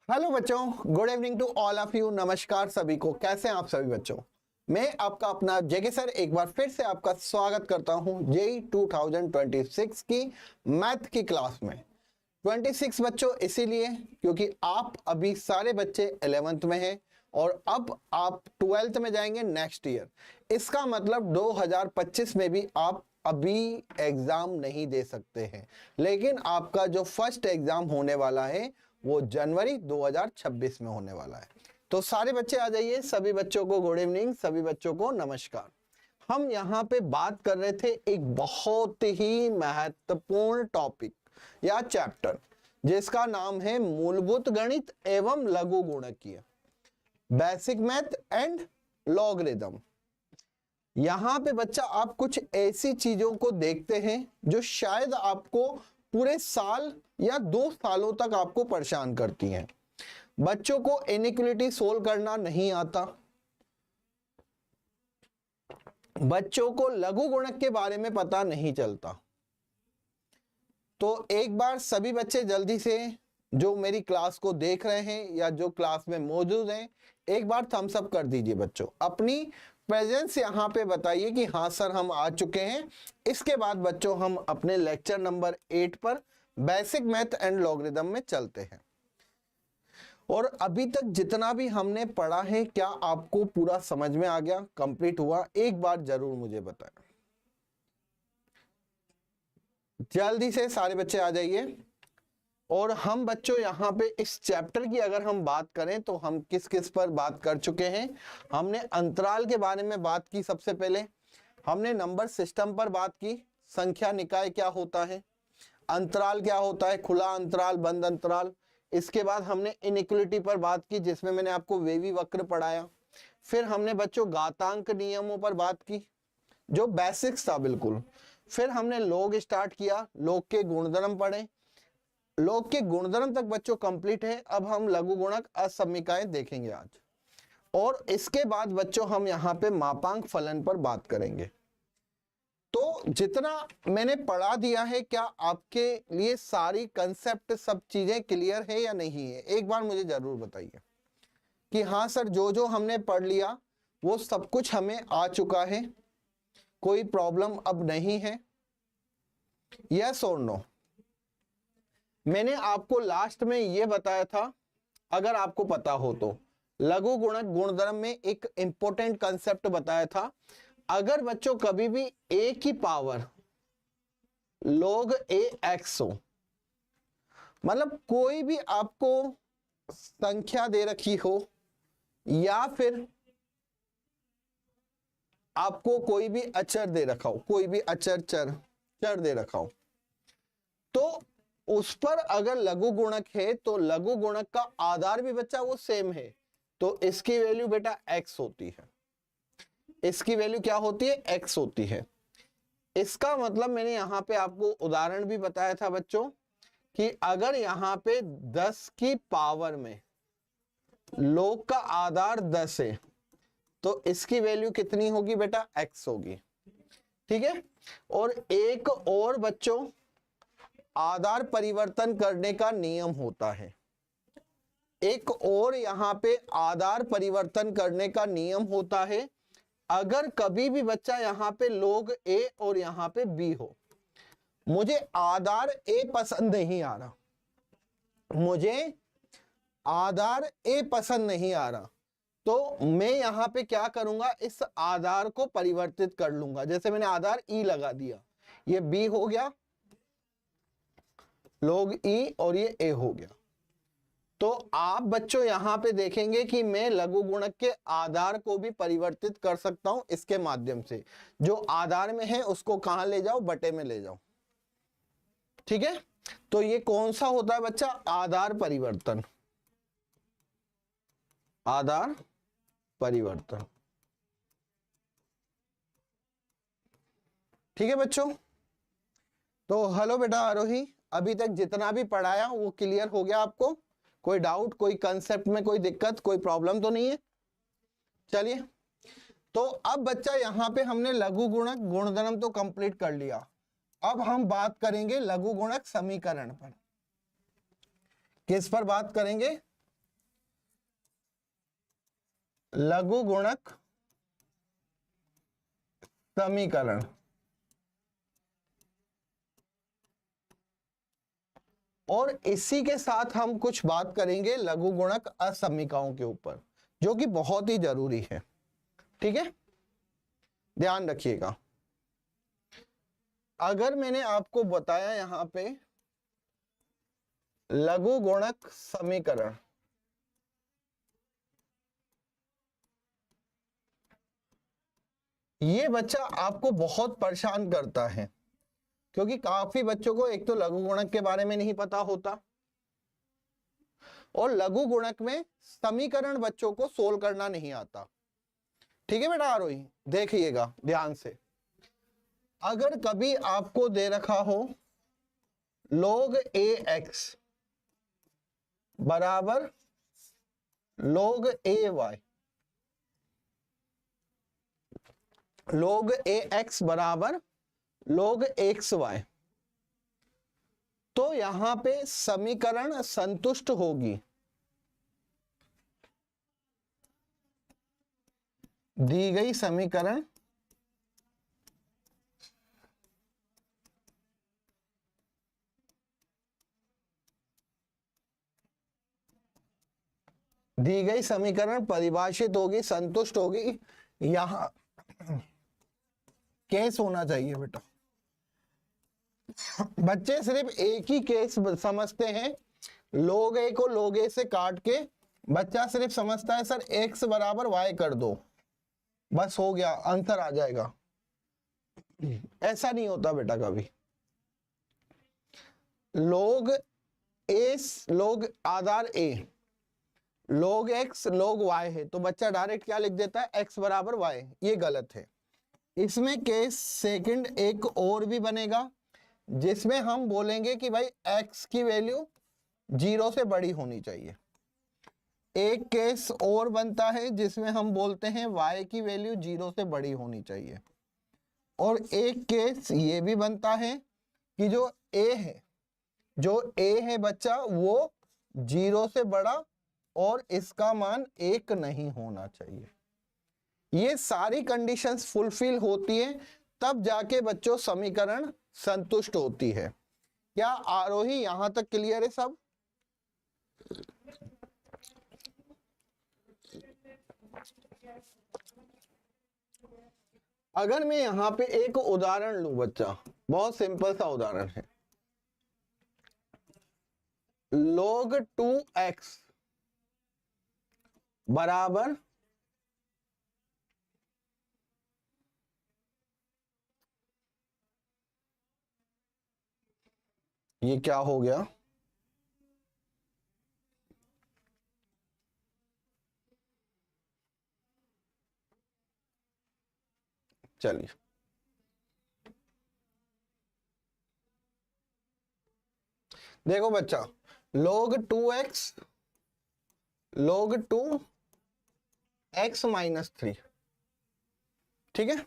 Hello बच्चों, good evening to all of you. नमस्कार सभी को। कैसे हैं आप सभी बच्चों? मैं आपका अपना जेके सर एक बार फिर से आपका स्वागत करता हूं जेई 2026 की मैथ की क्लास में। 26 बच्चों इसीलिए क्योंकि आप अभी सारे बच्चे 11th में हैं और अब आप 12th में जाएंगे नेक्स्ट ईयर। इसका मतलब 2025 में भी आप अभी एग्जाम नहीं दे सकते हैं, लेकिन आपका जो फर्स्ट एग्जाम होने वाला है वो जनवरी 2026 में होने वाला है। तो सारे बच्चे आ जाइए। सभी बच्चों को गुड इवनिंग, सभी बच्चों को नमस्कार। हम यहाँ पे बात कर रहे थे एक बहुत ही महत्वपूर्ण टॉपिक या चैप्टर जिसका नाम है मूलभूत गणित एवं लघु गुणकीय, बेसिक मैथ एंड लॉगरिथम। यहां पे बच्चा आप कुछ ऐसी चीजों को देखते हैं जो शायद आपको पूरे साल या 2 सालों तक आपको परेशान करती हैं। बच्चों को इनइक्वालिटी सोल्व करना नहीं आता, बच्चों को लघु गुणक के बारे में पता नहीं चलता। तो एक बार सभी बच्चे जल्दी से जो मेरी क्लास को देख रहे हैं या जो क्लास में मौजूद हैं, एक बार थम्स अप कर दीजिए बच्चों। अपनी प्रेजेंस यहाँ पे बताइए कि हाँ सर हम आ चुके हैं। इसके बाद बच्चों हम अपने लेक्चर नंबर 8 पर बेसिक मैथ एंड लॉगरिथम में चलते हैं। और अभी तक जितना भी हमने पढ़ा है क्या आपको पूरा समझ में आ गया, कंप्लीट हुआ? एक बार जरूर मुझे बताएं। जल्दी से सारे बच्चे आ जाइए। और हम बच्चों यहाँ पे इस चैप्टर की अगर हम बात करें तो हम किस किस पर बात कर चुके हैं। हमने अंतराल के बारे में बात की, सबसे पहले हमने नंबर सिस्टम पर बात की, संख्या निकाय क्या होता है, अंतराल क्या होता है, खुला अंतराल, बंद अंतराल। इसके बाद हमने इनइक्वालिटी पर बात की जिसमें मैंने आपको वेवी वक्र पढ़ाया। फिर हमने बच्चों घातांक नियमों पर बात की जो बेसिक्स था बिल्कुल। फिर हमने लॉग स्टार्ट किया, लॉग के गुणधर्म पढ़े। लॉग के गुणधर्म तक बच्चों कंप्लीट है। अब हम लघु गुणक असमीकाएं देखेंगे आज। और इसके बाद बच्चों हम यहाँ पे मापांक फलन पर बात करेंगे। तो जितना मैंने पढ़ा दिया है, क्या आपके लिए सारी कंसेप्ट सब चीजें क्लियर है या नहीं है? एक बार मुझे जरूर बताइए कि हाँ सर जो जो हमने पढ़ लिया वो सब कुछ हमें आ चुका है, कोई प्रॉब्लम अब नहीं है। यस और नो? मैंने आपको लास्ट में यह बताया था, अगर आपको पता हो तो, लघु गुणक गुणधर्म में एक इंपॉर्टेंट कंसेप्ट बताया था। अगर बच्चों कभी भी a की पावर log ax हो, मतलब कोई भी आपको संख्या दे रखी हो या फिर आपको कोई भी अचर दे रखा हो, कोई भी अचर चर दे रखा हो, तो उस पर अगर लघु गुणक है तो लघु गुणक का आधार भी बच्चा वो सेम है, तो इसकी वैल्यू बेटा x होती है। इसकी वैल्यू क्या होती है? x होती है। इसका मतलब मैंने यहां पे आपको उदाहरण भी बताया था बच्चों कि अगर यहां पे 10 की पावर में log का आधार 10 है तो इसकी वैल्यू कितनी होगी बेटा? x होगी। ठीक है। और एक और बच्चों आधार परिवर्तन करने का नियम होता है। एक और यहां पे आधार परिवर्तन करने का नियम होता है। अगर कभी भी बच्चा यहां पे log a और यहां पे b हो, मुझे आधार a पसंद नहीं आ रहा, मुझे आधार a पसंद नहीं आ रहा, तो मैं यहां पे क्या करूंगा? इस आधार को परिवर्तित कर लूंगा। जैसे मैंने आधार e लगा दिया, ये b हो गया log e और ये a हो गया। तो आप बच्चों यहां पे देखेंगे कि मैं लघु गुणक के आधार को भी परिवर्तित कर सकता हूं इसके माध्यम से। जो आधार में है उसको कहां ले जाओ? बटे में ले जाओ। ठीक है। तो ये कौन सा होता है बच्चा? आधार परिवर्तन। आधार परिवर्तन। ठीक है बच्चों। तो हेलो बेटा आरोही, अभी तक जितना भी पढ़ाया वो क्लियर हो गया आपको? कोई डाउट, कोई कंसेप्ट में कोई दिक्कत, कोई प्रॉब्लम तो नहीं है? चलिए, तो अब बच्चा यहां पे हमने लघु गुणक गुणधर्म तो कंप्लीट कर लिया। अब हम बात करेंगे लघु गुणक समीकरण पर। किस पर बात करेंगे? लघु गुणक समीकरण। और इसी के साथ हम कुछ बात करेंगे लघु गुणक असमीकाओं के ऊपर, जो कि बहुत ही जरूरी है। ठीक है, ध्यान रखिएगा। अगर मैंने आपको बताया यहां पे लघु गुणक समीकरण, ये बच्चा आपको बहुत परेशान करता है, क्योंकि काफी बच्चों को एक तो लघु गुणक के बारे में नहीं पता होता, और लघु गुणक में समीकरण बच्चों को सोल्व करना नहीं आता। ठीक है बेटा आरोही, देखिएगा ध्यान से। अगर कभी आपको दे रखा हो log ax बराबर log ay, log ax बराबर log xy, तो यहां पे समीकरण संतुष्ट होगी। दी गई समीकरण परिभाषित होगी, संतुष्ट होगी। यहां केस होना चाहिए बेटा। बच्चे सिर्फ एक ही केस समझते हैं, log a को log a से काट के बच्चा सिर्फ समझता है सर x बराबर y कर दो, बस हो गया, आंसर आ जाएगा। ऐसा नहीं होता बेटा कभी। log Aadhaar a, log x log y है, तो बच्चा डायरेक्ट क्या लिख देता है, x बराबर y। ये गलत है। इसमें केस सेकंड एक और भी बनेगा, जिसमें हम बोलेंगे कि भाई x की वैल्यू 0 से बड़ी होनी चाहिए। एक केस और बनता है जिसमें हम बोलते हैं y की वैल्यू 0 से बड़ी होनी चाहिए। और एक केस ये भी बनता है कि जो a है बच्चा वो 0 से बड़ा और इसका मान 1 नहीं होना चाहिए। ये सारी कंडीशंस फुलफिल होती है, तब जाके बच्चों समीकरण संतुष्ट होती है। क्या आरोही यहां तक क्लियर है सब? अगर मैं यहां पे एक उदाहरण लूं बच्चा, बहुत सिंपल सा उदाहरण है, log 2x बराबर ये क्या हो गया, चलिए देखो बच्चा, log 2x log 2x minus 3, ठीक है।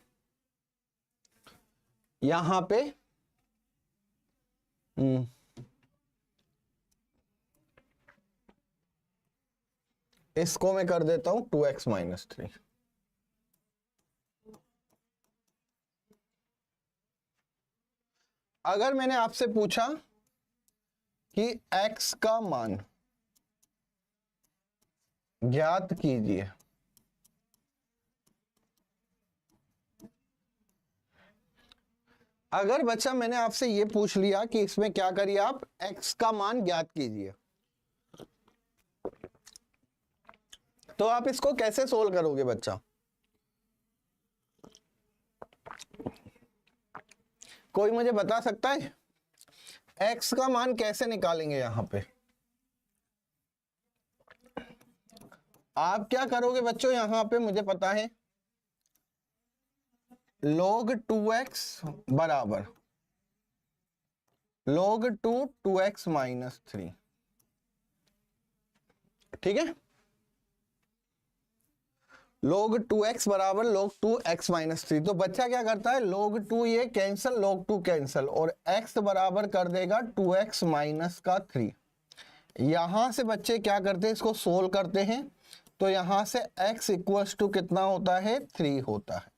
यहां पे इसको मैं कर देता हूं 2x माइनस 3। अगर मैंने आपसे पूछा कि x का मान ज्ञात कीजिए, अगर बच्चा मैंने आपसे ये पूछ लिया कि इसमें क्या करिए आप, x का मान ज्ञात कीजिए, तो आप इसको कैसे सोल्व करोगे बच्चा? कोई मुझे बता सकता है x का मान कैसे निकालेंगे? यहां पे आप क्या करोगे बच्चों, यहां पे मुझे पता है log 2x बराबर log 2x माइनस 3, ठीक है। log 2x बराबर log 2x माइनस 3, तो बच्चा क्या करता है, log 2 ये कैंसल, log 2 कैंसल, और x बराबर कर देगा 2x माइनस का 3। यहां से बच्चे क्या करते हैं, इसको सोल्व करते हैं, तो यहां से x इक्वल्स टू कितना होता है 3 होता है।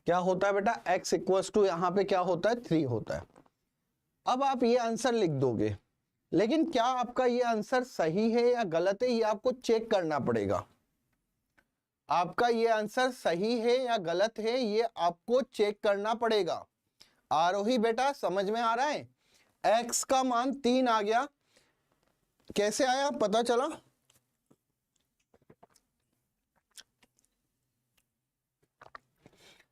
क्या होता है बेटा, x इक्वल्स टू यहां पे क्या होता है 3 होता है। अब आप ये आंसर लिख दोगे, लेकिन क्या आपका ये आंसर सही है या गलत है ये आपको चेक करना पड़ेगा। आपका ये आंसर सही है या गलत है ये आपको चेक करना पड़ेगा। आरोही बेटा समझ में आ रहा है, x का मान 3 आ गया, कैसे आया पता चला?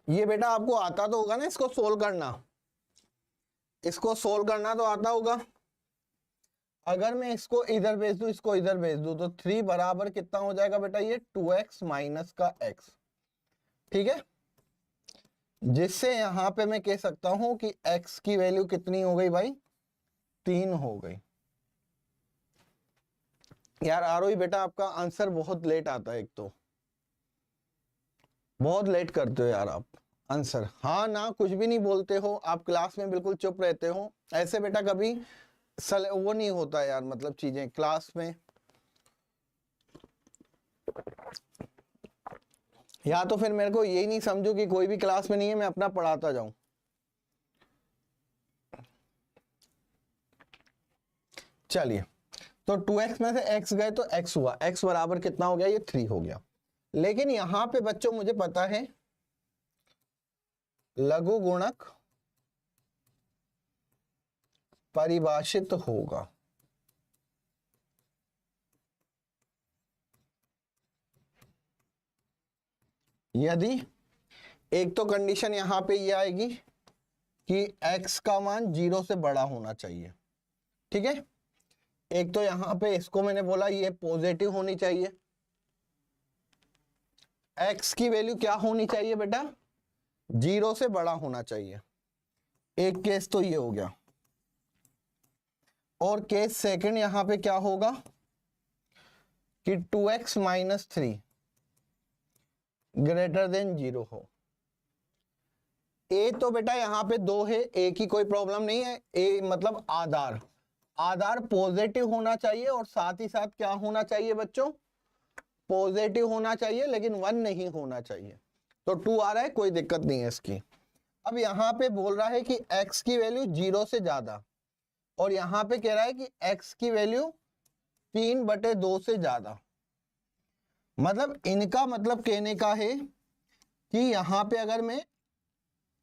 ये बेटा आपको आता तो होगा ना इसको सोल्व करना, इसको सोल्व करना तो आता होगा। अगर मैं इसको इधर भेज दूं, इसको इधर भेज दूं, तो 3 बराबर कितना हो जाएगा बेटा, ये 2x माइनस का x, ठीक है। जिससे यहां पे मैं कह सकता हूं कि x की वैल्यू कितनी हो गई भाई, 3 हो गई। यार आरोही बेटा आपका आंसर बहुत लेट आता है, एक तो बहुत लेट करते हो यार आप आंसर, हाँ ना कुछ भी नहीं बोलते हो, आप क्लास में बिल्कुल चुप रहते हो। ऐसे बेटा कभी वो नहीं होता यार, मतलब चीजें क्लास में, या तो फिर मेरे को यही नहीं समझो कि कोई भी क्लास में नहीं है, मैं अपना पढ़ाता जाऊं। चलिए, तो 2x में से x गए तो x हुआ, x बराबर कितना हो गया, ये 3 हो गया। लेकिन यहां पे बच्चों मुझे पता है लघु गुणक परिभाषित होगा। यदि एक तो कंडीशन यहां पे ये आएगी कि x का मान 0 से बड़ा होना चाहिए, ठीक है। एक तो यहां पे इसको मैंने बोला ये पॉजिटिव होनी चाहिए, x की वैल्यू क्या होनी चाहिए बेटा, 0 से बड़ा होना चाहिए। एक केस तो ये हो गया, और केस सेकंड यहां पे क्या होगा कि 2x माइनस 3 ग्रेटर देन 0 हो। ए तो बेटा यहां पे 2 है, ए की कोई प्रॉब्लम नहीं है, ए मतलब आधार, आधार पॉजिटिव होना चाहिए, और साथ ही साथ क्या होना चाहिए बच्चों, पॉजिटिव होना चाहिए, लेकिन 1 नहीं होना चाहिए। तो 2 आ रहा है, कोई दिक्कत नहीं है इसकी। अब यहां पे बोल रहा है कि x की वैल्यू 0 से ज्यादा, और यहां पे कह रहा है कि x की वैल्यू 3/2 से ज्यादा। मतलब इनका मतलब कहने का है कि यहां पे अगर मैं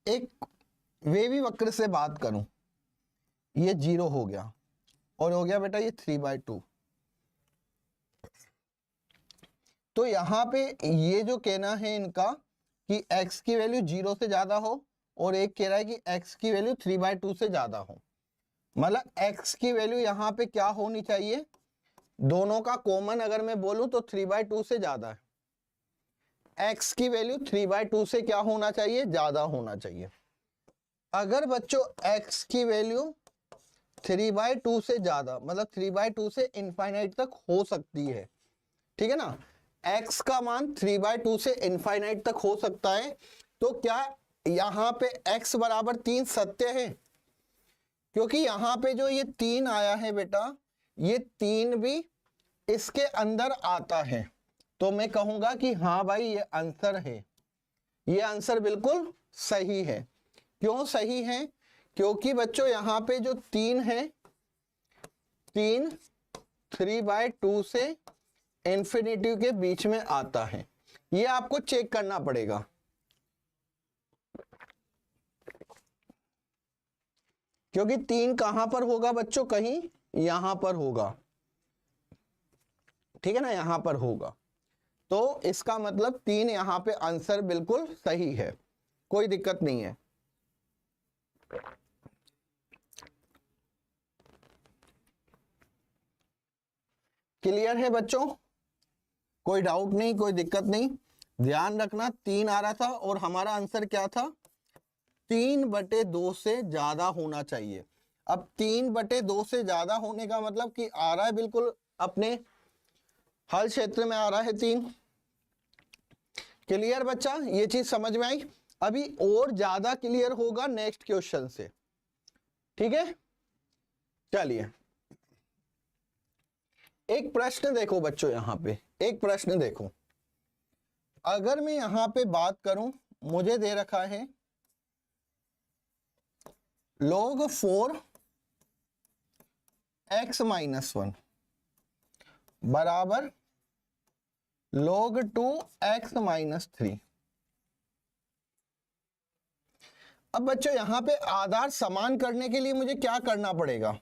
एक वेवी वक्र से बात करूं, ये 0 हो गया, और हो गया बेटा ये 3/2। तो यहां पे ये जो कहना है इनका कि x की वैल्यू 0 से ज्यादा हो, और एक कह रहा है कि x की वैल्यू 3/2 से ज्यादा हो। मतलब x की वैल्यू यहां पे क्या होनी चाहिए, दोनों का कॉमन अगर मैं बोलूं तो 3/2 से ज्यादा है। x की वैल्यू 3/2 से क्या होना चाहिए, ज्यादा होना चाहिए। अगर बच्चों x की वैल्यू 3/2 से ज्यादा, मतलब 3/2 से इनफाइनाइट तक हो सकती है, ठीक है ना, x का मान 3/2 से इनफाइनाइट तक हो सकता है, तो क्या यहां पे x बराबर 3 सत्य है? क्योंकि यहां पे जो ये 3 आया है बेटा, ये 3 भी इसके अंदर आता है, तो मैं कहूंगा कि हाँ भाई ये आंसर है, ये आंसर बिल्कुल सही है। क्यों सही है? क्योंकि बच्चों यहां पे जो 3 है, 3 3/2 से इंफिनिटी के बीच में आता है, ये आपको चेक करना पड़ेगा। क्योंकि 3 कहां पर होगा बच्चों, कहीं यहां पर होगा, ठीक है ना, यहां पर होगा, तो इसका मतलब 3 यहां पे आंसर बिल्कुल सही है, कोई दिक्कत नहीं है। क्लियर है बच्चों, कोई डाउट नहीं, कोई दिक्कत नहीं। ध्यान रखना 3 आ रहा था, और हमारा आंसर क्या था, 3/2 से ज्यादा होना चाहिए। अब 3/2 से ज्यादा होने का मतलब कि आ रहा है बिल्कुल अपने हल क्षेत्र में आ रहा है 3। क्लियर बच्चा, ये चीज समझ में आई? अभी और ज्यादा क्लियर होगा नेक्स्ट क्वेश्चन से, ठीक है। चलिए एक प्रश्न देखो बच्चों, यहाँ पे एक प्रश्न देखो, अगर मैं यहाँ पे बात करूं, मुझे दे रखा है log 4 x माइनस 1 बराबर log 2 x माइनस 3। अब बच्चों यहां पे आधार समान करने के लिए मुझे क्या करना पड़ेगा?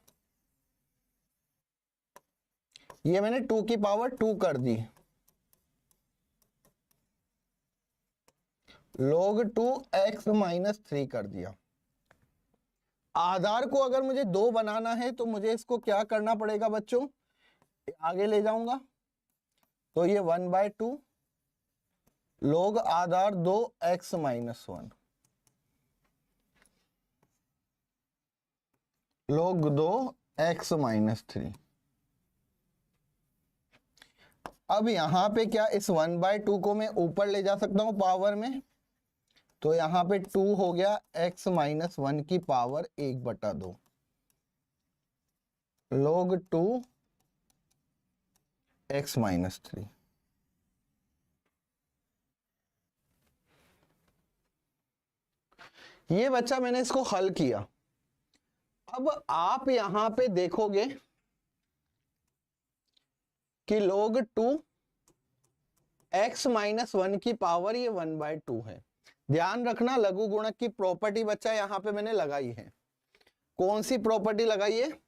ये मैंने 2 की पावर 2 कर दी, log 2 x माइनस 3 कर दिया। आधार को अगर मुझे 2 बनाना है तो मुझे इसको क्या करना पड़ेगा बच्चों? आगे ले जाऊंगा तो ये 1/2 log आधार 2 x minus 1 log 2 x minus 3। अब यहां पे क्या इस 1/2 को मैं ऊपर ले जा सकता हूं पावर में, तो यहां पे 2 हो गया x माइनस 1 की पावर 1/2 log 2 x माइनस 3। ये बच्चा मैंने इसको हल किया। अब आप यहां पे देखोगे कि log 2 x माइनस 1 की पावर ये 1/2 है। ध्यान रखना लघु गुणक की प्रॉपर्टी बच्चा यहां पे मैंने लगाई है। कौन सी प्रॉपर्टी लगाई है?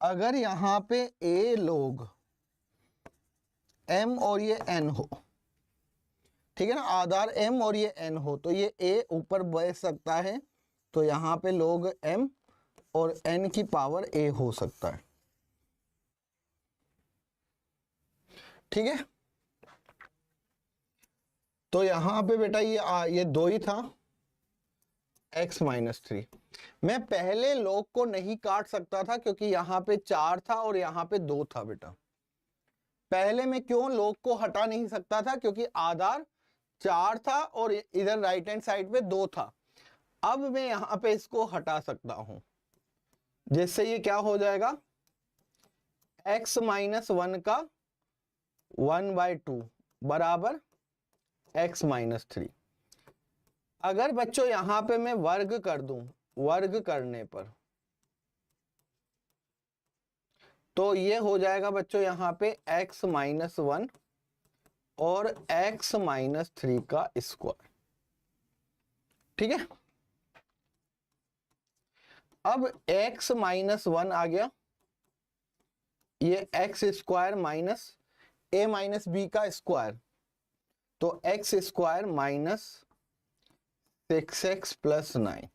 अगर यहां पे a log m और ये n हो, ठीक है ना, आधार m और ये n हो, तो ये a ऊपर बढ़ सकता है, तो यहां पे log m और n की पावर a हो सकता है। ठीक है, तो यहां पे बेटा ये 2 ही था x माइनस 3। मैं पहले log को नहीं काट सकता था क्योंकि यहां पे 4 था और यहां पे 2 था बेटा। पहले मैं क्यों log को हटा नहीं सकता था? क्योंकि आधार 4 था और इधर राइट हैंड साइड पे 2 था। अब मैं यहां पे इसको हटा सकता हूं, जिससे ये क्या हो जाएगा, x माइनस 1 का 1/2 बराबर x माइनस 3। अगर बच्चों यहां पे मैं वर्ग कर दूं, वर्ग करने पर तो ये हो जाएगा बच्चों यहां पे x माइनस 1 और x माइनस 3 का स्क्वायर। ठीक है, अब x माइनस 1 आ गया, ये x square minus a minus b का स्क्वायर, तो x square minus 6x plus 9।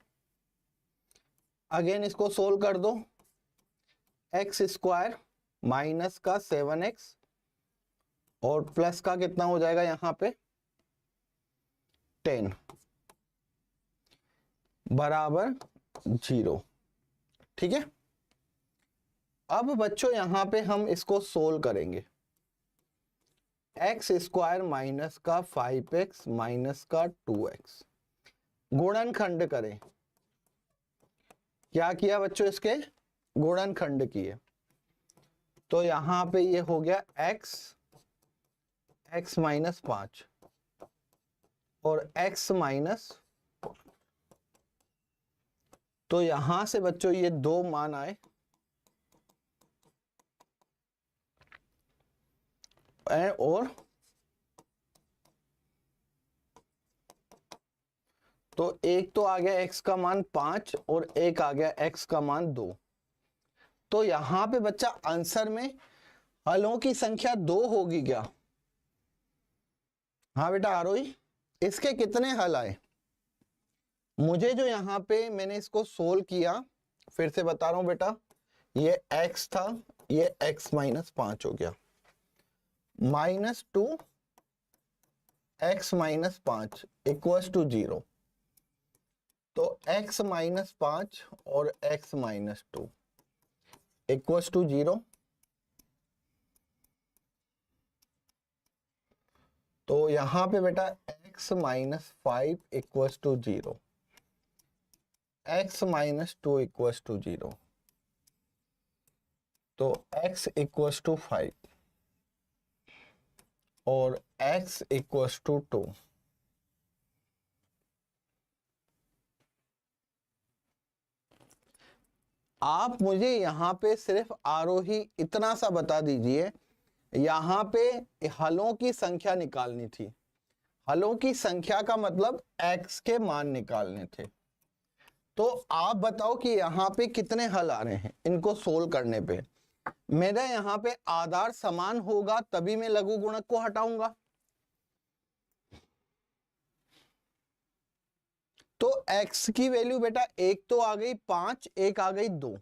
Again इसको सोल्व कर दो, x स्क्वायर माइनस का 7x और प्लस का कितना हो जाएगा यहां पे 10 बराबर 0। ठीक है, अब बच्चों यहां पे हम इसको सोल्व करेंगे। x स्क्वायर माइनस का 5x माइनस का 2x, गुणनखंड करें। क्या किया बच्चों? इसके गुणनखंड किए, तो यहां पे ये हो गया x माइनस 5 और x माइनस, तो यहां से बच्चों ये 2 मान आए और तो एक तो आ गया x का मान 5 और एक आ गया x का मान 2। तो यहां पे बच्चा आंसर में हलों की संख्या 2 होगी क्या? हाँ बेटा आरोही, इसके कितने हल आए? मुझे जो यहां पे मैंने इसको सोल्व किया, फिर से बता रहा हूं बेटा, ये x था, ये x माइनस 5 हो गया, minus 2 x minus 5 equals to 0, तो x माइनस 5 और x माइनस 2 इक्वल्स टू 0। तो यहां पे बेटा x minus 5 equals to 0, x minus 2 equals to 0। तो x इक्वल्स टू 5 और x इक्वल्स टू 2। आप मुझे यहाँ पे सिर्फ आरोही इतना सा बता दीजिए, यहाँ पे हलों की संख्या निकालनी थी। हलों की संख्या का मतलब x के मान निकालने थे। तो आप बताओ कि यहाँ पे कितने हल आ रहे हैं इनको सोल्व करने पे। मेरा यहाँ पे आधार समान होगा तभी मैं लघु गुणक को हटाऊंगा। तो x की वैल्यू बेटा एक तो आ गई 5, एक आ गई 2।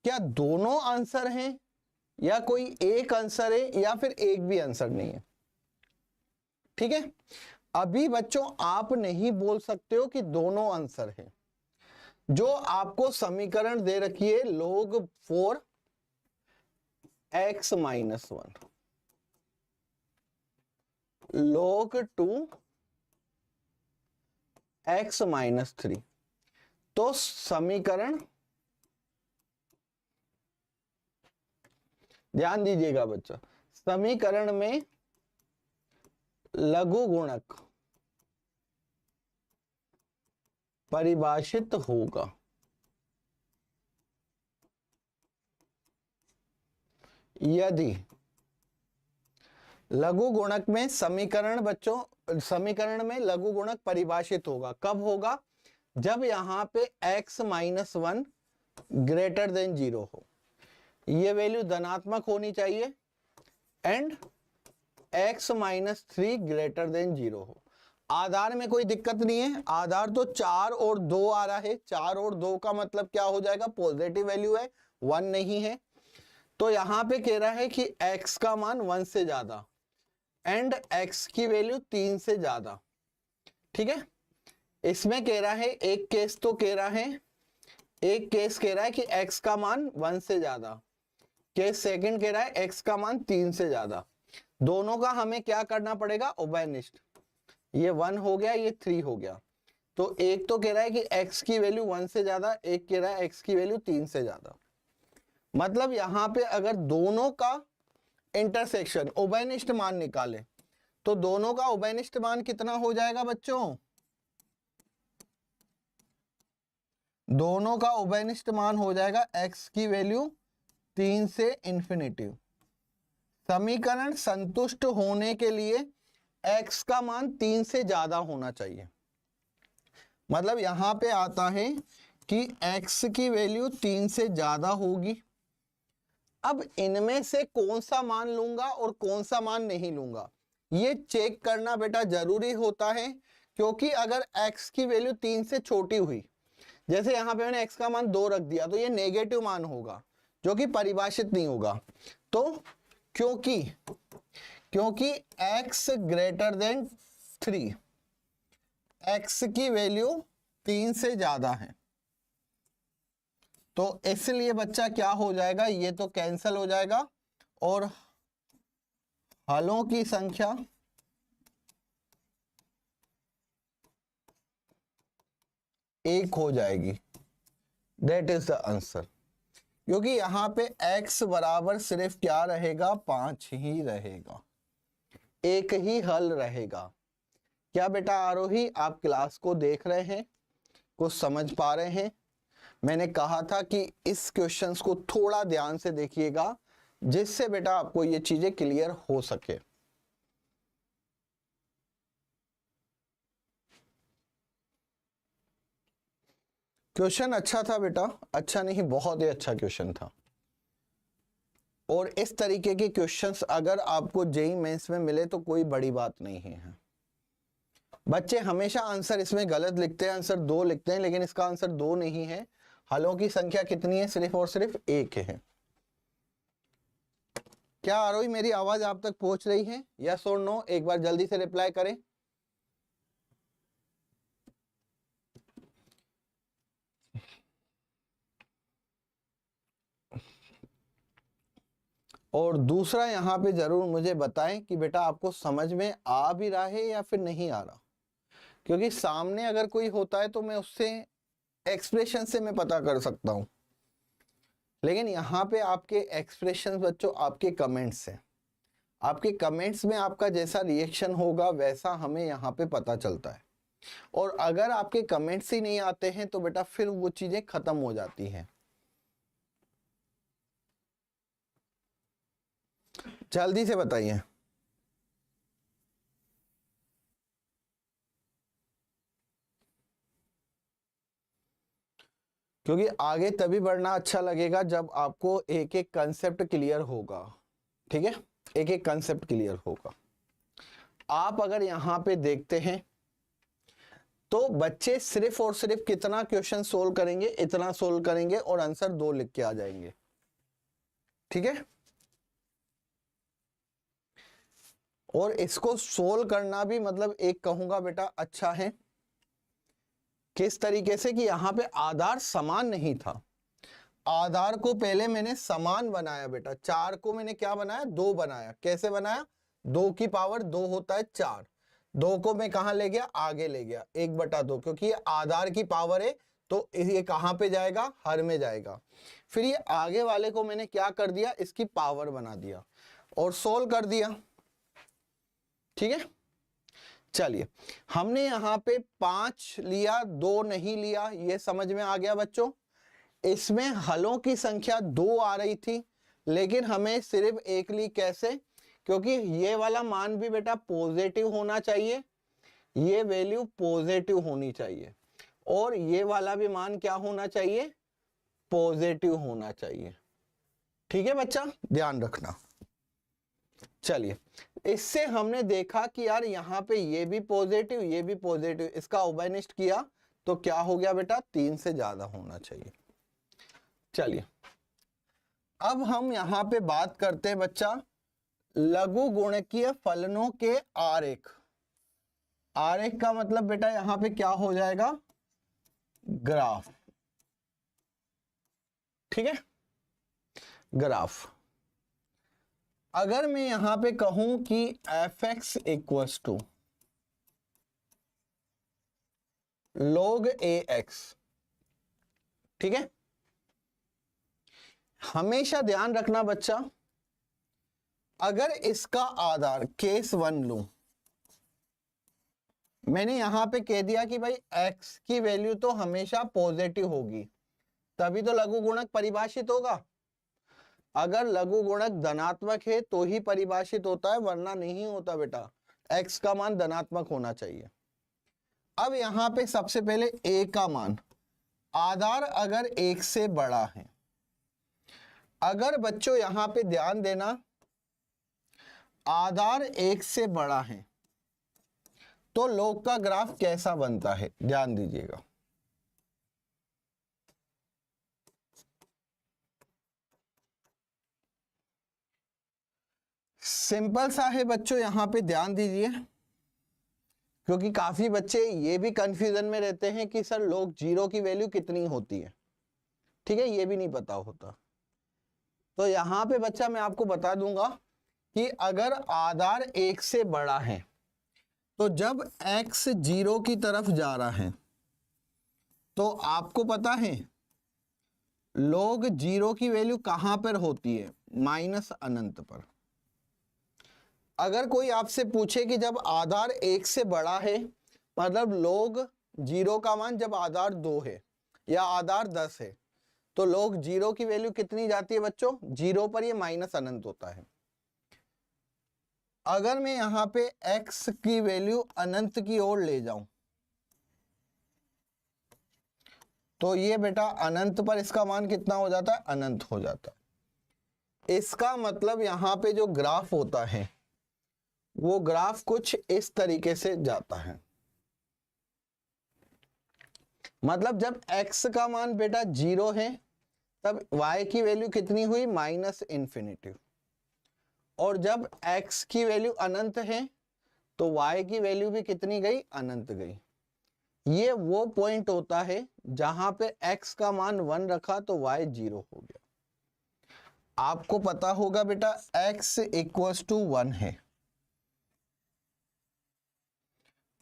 क्या दोनों आंसर हैं या कोई एक आंसर है या फिर एक भी आंसर नहीं है? ठीक है, अभी बच्चों आप नहीं बोल सकते हो कि दोनों आंसर है। जो आपको समीकरण दे रखी है log 4 x minus 1 log 2 x minus 3, तो समीकरण, ध्यान दीजिएगा बच्चा, समीकरण में लघु गुणक परिभाषित होगा यदि लघु गुणक में समीकरण, बच्चों समीकरण में लघु गुणक परिभाषित होगा। कब होगा? जब यहां पे x माइनस 1 ग्रेटर देन 0 हो, ये वैल्यू धनात्मक होनी चाहिए, and x minus 3 greater than 0 हो। आधार में कोई दिक्कत नहीं है, आधार तो 4 और 2 आ रहा है। 4 और 2 का मतलब क्या हो जाएगा? पॉजिटिव वैल्यू है, 1 नहीं है। तो यहां पे कह रहा है कि x का मान 1 से ज्यादा एंड x की वैल्यू 3 से ज्यादा। ठीक है, इसमें कह रहा है एक केस तो कह रहा है, एक केस कह रहा है कि x का मान 1 से ज्यादा, केस सेकंड कह रहा है x का मान 3 से ज्यादा। दोनों का हमें क्या करना पड़ेगा? उभयनिष्ठ। ये 1 हो गया, ये 3 हो गया। तो एक तो कह रहा है कि x की वैल्यू 1 से ज्यादा, एक कह रहा है x की वैल्यू 3 से ज्यादा। मतलब यहां पे अगर दोनों का इंटरसेक्शन उभयनिष्ठ मान निकाले तो दोनों का उभयनिष्ठ मान कितना हो जाएगा बच्चों? दोनों का उभयनिष्ठ मान हो जाएगा x की वैल्यू 3 से इंफिनिटी। समीकरण संतुष्ट होने के लिए x का मान 3 से ज्यादा होना चाहिए। मतलब यहां पे आता है कि x की वैल्यू 3 से ज्यादा होगी। अब इनमें से कौन सा मान लूंगा और कौन सा मान नहीं लूंगा, ये चेक करना बेटा जरूरी होता है। क्योंकि अगर x की वैल्यू 3 से छोटी हुई, जैसे यहां पे मैंने x का मान 2 रख दिया, तो ये नेगेटिव मान होगा जो कि परिभाषित नहीं होगा। तो क्योंकि x ग्रेटर देन 3, x की वैल्यू 3 से ज्यादा है, तो इसलिए बच्चा क्या हो जाएगा? ये तो कैंसिल हो जाएगा और हलों की संख्या एक हो जाएगी। That is the answer. क्योंकि यहां पे x बराबर सिर्फ क्या रहेगा? 5 ही रहेगा, एक ही हल रहेगा। क्या बेटा आरोही आप क्लास को देख रहे हैं, कुछ समझ पा रहे हैं? मैंने कहा था कि इस क्वेश्चंस को थोड़ा ध्यान से देखिएगा जिससे बेटा आपको ये चीजें क्लियर हो सके। क्वेश्चन अच्छा था बेटा, अच्छा नहीं बहुत ही अच्छा क्वेश्चन था। और इस तरीके के क्वेश्चंस अगर आपको जेईई मेंस में मिले तो कोई बड़ी बात नहीं है। बच्चे हमेशा आंसर इसमें गलत लिखते हैं, आंसर 2 लिखते हैं, लेकिन इसका आंसर 2 नहीं है। हलों की संख्या कितनी है? सिर्फ और सिर्फ 1 है। क्या आरोही मेरी आवाज आप तक पहुंच रही है? यस और नो एक बार जल्दी से रिप्लाई करें। और दूसरा यहाँ पे जरूर मुझे बताएं कि बेटा आपको समझ में आ भी रहा है या फिर नहीं आ रहा। क्योंकि सामने अगर कोई होता है तो मैं उससे एक्सप्रेशन से मैं पता कर सकता हूं लेकिन यहाँ पे आपके एक्सप्रेशन बच्चों आपके कमेंट्स हैं, आपके कमेंट्स में आपका जैसा रिएक्शन होगा वैसा हमें यहाँ पे पता चलता है। और अगर आपके कमेंट्स ही नहीं आते हैं तो बेटा फिर वो चीजें खत्म हो जाती हैं। जल्दी से बताइए। क्योंकि आगे तभी बढ़ना अच्छा लगेगा जब आपको एक एक कंसेप्ट क्लियर होगा। ठीक है, एक एक कंसेप्ट क्लियर होगा। आप अगर यहां पे देखते हैं तो बच्चे सिर्फ और सिर्फ कितना क्वेश्चन सोल्व करेंगे, इतना सोल्व करेंगे और आंसर 2 लिख के आ जाएंगे। ठीक है, और इसको सोल्व करना भी मतलब एक कहूंगा बेटा अच्छा है। किस तरीके से कि यहां पे आधार समान नहीं था, आधार को पहले मैंने समान बनाया बेटा, 4 को मैंने क्या बनाया, 2 बनाया। कैसे बनाया, 2 की पावर 2 होता है 4, 2 को मैं कहां ले गया, आगे ले गया 1/2, क्योंकि ये आधार की पावर है तो ये कहां पे जाएगा, हर में जाएगा। फिर ये आगे वाले को मैंने क्या कर दिया, इसकी पावर बना दिया और सोल्व कर दिया। ठीक है, चलिए हमने यहां पे 5 लिया, 2 नहीं लिया, ये समझ में आ गया बच्चों। इसमें हलों की संख्या 2 आ रही थी लेकिन हमें सिर्फ 1 ली। कैसे, क्योंकि ये वाला मान भी बेटा पॉजिटिव होना चाहिए, ये वैल्यू पॉजिटिव होनी चाहिए और ये वाला भी मान क्या होना चाहिए, पॉजिटिव होना चाहिए। ठीक है बच्चा, ध्यान रखना। चलिए इससे हमने देखा कि यार यहाँ पे ये भी पॉजिटिव, ये भी पॉजिटिव, इसका उभयनिष्ठ किया तो क्या हो गया बेटा, 3 से ज्यादा होना चाहिए। चलिए अब हम यहाँ पे बात करते हैं बच्चा लघु गुणकीय फलनों के आरेख। आरेख का मतलब बेटा यहाँ पे क्या हो जाएगा, ग्राफ। ठीक है, ग्राफ। अगर मैं यहां पे कहूं कि fx equals to log ax, ठीक है, हमेशा ध्यान रखना बच्चा, अगर इसका आधार केस 1 लूं, मैंने यहां पे कह दिया कि भाई x की वैल्यू तो हमेशा पॉजिटिव होगी तभी तो लघु गुणक परिभाषित होगा। अगर लघु गुणक धनात्मक है तो ही परिभाषित होता है, वरना नहीं होता बेटा, x का मान धनात्मक होना चाहिए। अब यहां पे सबसे पहले a का मान, आधार अगर 1 से बड़ा है, अगर बच्चों यहां पे ध्यान देना आधार 1 से बड़ा है तो log का ग्राफ कैसा बनता है, ध्यान दीजिएगा। सिंपल सा है बच्चों, यहां पे ध्यान दीजिए, क्योंकि काफी बच्चे ये भी कंफ्यूजन में रहते हैं कि सर log 0 की वैल्यू कितनी होती है। ठीक है, ये भी नहीं पता होता। तो यहां पे बच्चा मैं आपको बता दूंगा कि अगर आधार 1 से बड़ा है तो जब x 0 की तरफ जा रहा है तो आपको पता है log 0 की वैल्यू कहां पर होती है, माइनस अनंत पर। अगर कोई आपसे पूछे कि जब आधार 1 से बड़ा है मतलब log 0 का मान जब आधार 2 है या आधार 10 है तो log 0 की वैल्यू कितनी जाती है बच्चों, 0 पर ये माइनस अनंत होता है। अगर मैं यहां पे x की वैल्यू अनंत की ओर ले जाऊं तो ये बेटा अनंत पर इसका मान कितना हो जाता है, अनंत हो जाता है। इसका मतलब यहां पे जो ग्राफ होता है वो ग्राफ कुछ इस तरीके से जाता है। मतलब जब x का मान बेटा 0 है तब y की वैल्यू कितनी हुई, माइनस इन्फिनिटी, और जब x की वैल्यू अनंत है तो y की वैल्यू भी कितनी गई, अनंत गई। ये वो पॉइंट होता है जहां पे x का मान 1 रखा तो y 0 हो गया। आपको पता होगा बेटा x इक्वल्स टू 1 है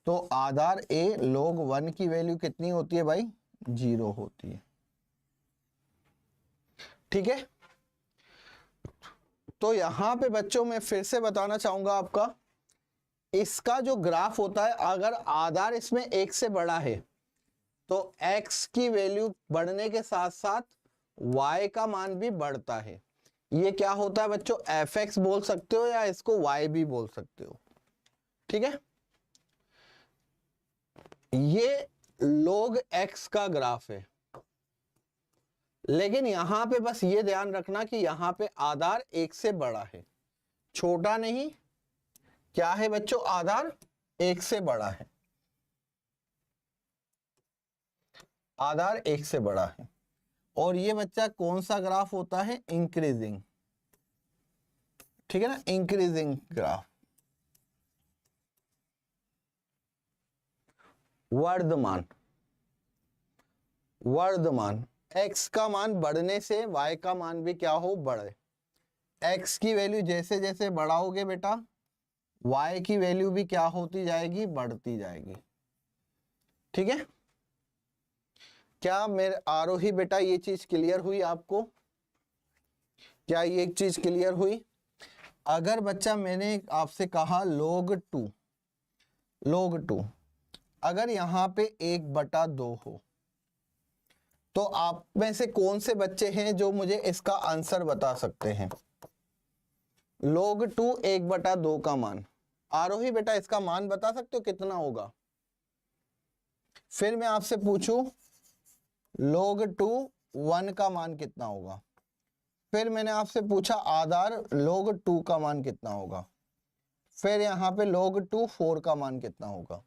तो आधार a log 1 की वैल्यू कितनी होती है भाई, 0 होती है। ठीक है। तो यहां पे बच्चों मैं फिर से बताना चाहूंगा आपका, इसका जो ग्राफ होता है अगर आधार इसमें 1 से बड़ा है तो x की वैल्यू बढ़ने के साथ साथ y का मान भी बढ़ता है। ये क्या होता है बच्चों, fx बोल सकते हो या इसको y भी बोल सकते हो। ठीक है, ये log x का ग्राफ है। लेकिन यहां पे बस ये ध्यान रखना कि यहां पे आधार 1 से बड़ा है, छोटा नहीं। क्या है बच्चों, आधार 1 से बड़ा है, आधार 1 से बड़ा है। और ये बच्चा कौन सा ग्राफ होता है, इंक्रीजिंग। ठीक है ना, इंक्रीजिंग ग्राफ, वर्धमान। वर्धमान, x का मान बढ़ने से y का मान भी क्या हो, बढ़े। x की वैल्यू जैसे जैसे बढ़ाओगे बेटा y की वैल्यू भी क्या होती जाएगी, बढ़ती जाएगी। ठीक है, क्या मेरे आरोही बेटा ये चीज क्लियर हुई आपको, क्या ये एक चीज क्लियर हुई। अगर बच्चा मैंने आपसे कहा log 2, log 2 अगर यहां पे 1/2 हो तो आप में से कौन से बच्चे हैं जो मुझे इसका आंसर बता सकते हैं। log 2 1/2 का मान, आरोही बेटा इसका मान बता सकते हो कितना होगा। फिर मैं आपसे पूछूं log 2 1 का मान कितना होगा। फिर मैंने आपसे पूछा आधार log 2 का मान कितना होगा। फिर यहाँ पे log 2 4 का मान कितना होगा।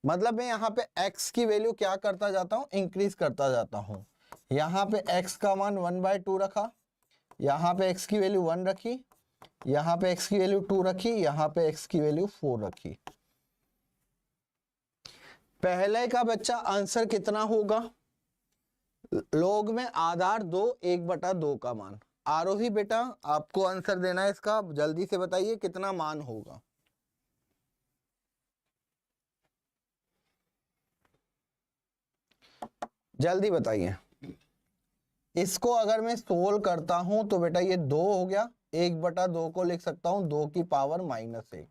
मतलब मैं यहाँ पे x की वैल्यू क्या करता जाता हूँ, इंक्रीज करता जाता हूँ। यहाँ पे x का मान 1/2 रखा, यहाँ पे x की वैल्यू 1 रखी, यहाँ पे x की वैल्यू 2 रखी, यहाँ पे x की वैल्यू 4 रखी। पहले का बच्चा आंसर कितना होगा, log में आधार 2 1/2 का मान। आरोही बेटा आपको आंसर देना है इसका, जल्दी से बताइए कितना मान होगा। जल्दी बताइए। इसको अगर मैं सोल्व करता हूं तो बेटा ये 2 हो गया, 1/2 को लिख सकता हूं 2 की पावर -1,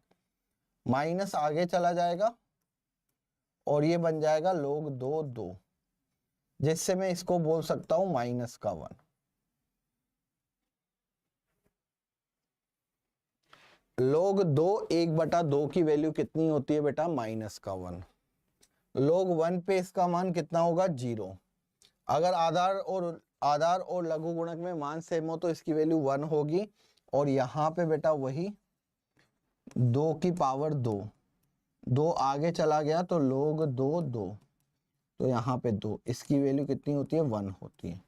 माइनस आगे चला जाएगा और ये बन जाएगा log 2 2, जिससे मैं इसको बोल सकता हूं -1। log 2 1/2 की वैल्यू कितनी होती है बेटा, -1। log 1 पे इसका मान कितना होगा, 0। अगर आधार और लघु गुणक में मान सेम हो तो इसकी वैल्यू 1 होगी। और यहाँ पे बेटा वही 2 की पावर 2, 2 आगे चला गया तो log 2 2, तो यहाँ पे 2, इसकी वैल्यू कितनी होती है, 1 होती है।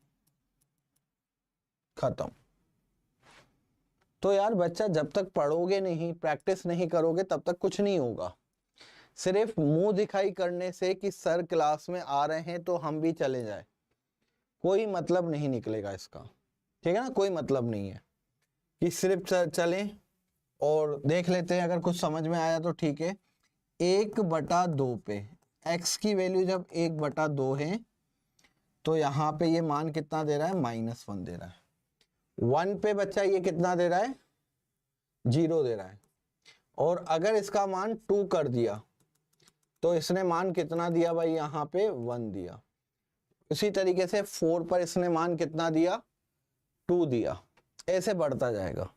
खत्म। तो यार बच्चा जब तक पढ़ोगे नहीं, प्रैक्टिस नहीं करोगे तब तक कुछ नहीं होगा। सिर्फ मुंह दिखाई करने से कि सर क्लास में आ रहे हैं तो हम भी चले जाए, कोई मतलब नहीं निकलेगा इसका। ठीक है ना, कोई मतलब नहीं है कि सिर्फ चलें और देख लेते हैं, अगर कुछ समझ में आया तो ठीक है। 1/2 पे x की वैल्यू जब 1/2 है तो यहाँ पे ये मान कितना दे रहा है, -1 दे रहा है। 1 पे बच्चा ये कितना दे रहा है, 0 दे रहा है। और अगर इसका मान 2 कर दिया तो इसने मान कितना दिया भाई, यहाँ पे 1 दिया। इसी तरीके से 4 पर इसने मान कितना दिया, 2 दिया। ऐसे बढ़ता जाएगा।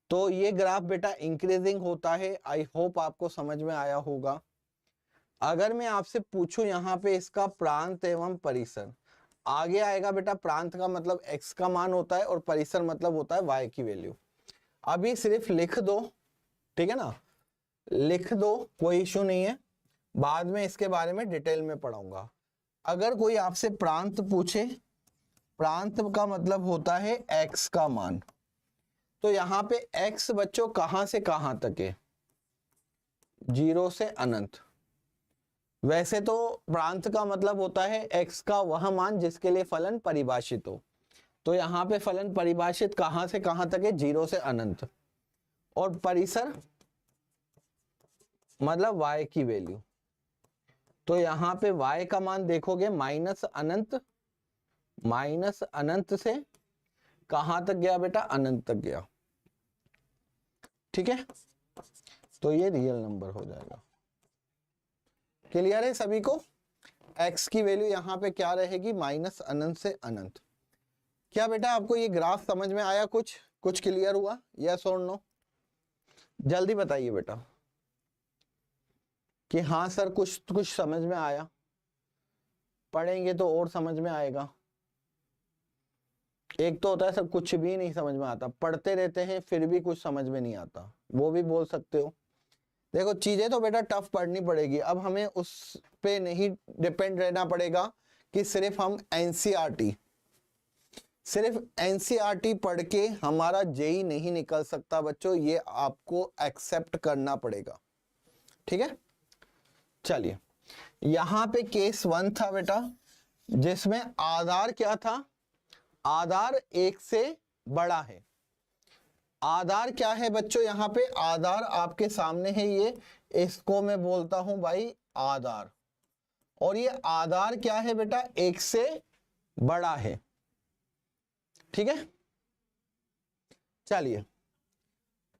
तो ये ग्राफ बेटा इंक्रीजिंग होता है। आई होप आपको समझ में आया होगा। अगर मैं आपसे पूछूं यहाँ पे इसका प्रांत एवं परिसर, आगे आएगा बेटा। प्रांत का मतलब x का मान होता है और परिसर मतलब होता है y की वैल्यू। अभी सिर्फ लिख दो, ठीक है ना, लिख दो, कोई इशू नहीं है। बाद में इसके बारे में डिटेल में पढ़ाऊंगा। अगर कोई आपसे प्रांत पूछे, प्रांत का मतलब होता है x का मान। तो यहाँ पे x बच्चों कहां से कहां तक है, 0 से अनंत। वैसे तो प्रांत का मतलब होता है x का वह मान जिसके लिए फलन परिभाषित हो। तो यहाँ पे फलन परिभाषित कहां से कहां तक है, 0 से अनंत। और परिसर मतलब y की वैल्यू। तो यहाँ पे y का मान देखोगे -अनंत माइनस अनंत से कहां तक गया बेटा, अनंत तक गया। ठीक है, तो ये रियल नंबर हो जाएगा। क्लियर है सभी को? x की वैल्यू यहाँ पे क्या रहेगी, माइनस अनंत से अनंत। क्या बेटा आपको ये ग्राफ समझ में आया? कुछ कुछ क्लियर हुआ? यस और नो? जल्दी बताइए बेटा कि हाँ सर कुछ कुछ समझ में आया। पढ़ेंगे तो और समझ में आएगा। एक तो होता है सब कुछ भी नहीं समझ में आता, पढ़ते रहते हैं फिर भी कुछ समझ में नहीं आता, वो भी बोल सकते हो। देखो चीजें तो बेटा टफ पढ़नी पड़ेगी। अब हमें उस पे नहीं डिपेंड रहना पड़ेगा कि सिर्फ हम एनसीईआरटी पढ़ के हमारा जेई नहीं निकल सकता बच्चों, ये आपको एक्सेप्ट करना पड़ेगा। ठीक है, चलिए यहां पे केस 1 था बेटा, जिसमें आधार क्या था, आधार 1 से बड़ा है। आधार क्या है बच्चों, यहाँ पे आधार आपके सामने है, ये इसको मैं बोलता हूं भाई आधार। और ये आधार क्या है बेटा, 1 से बड़ा है। ठीक है, चलिए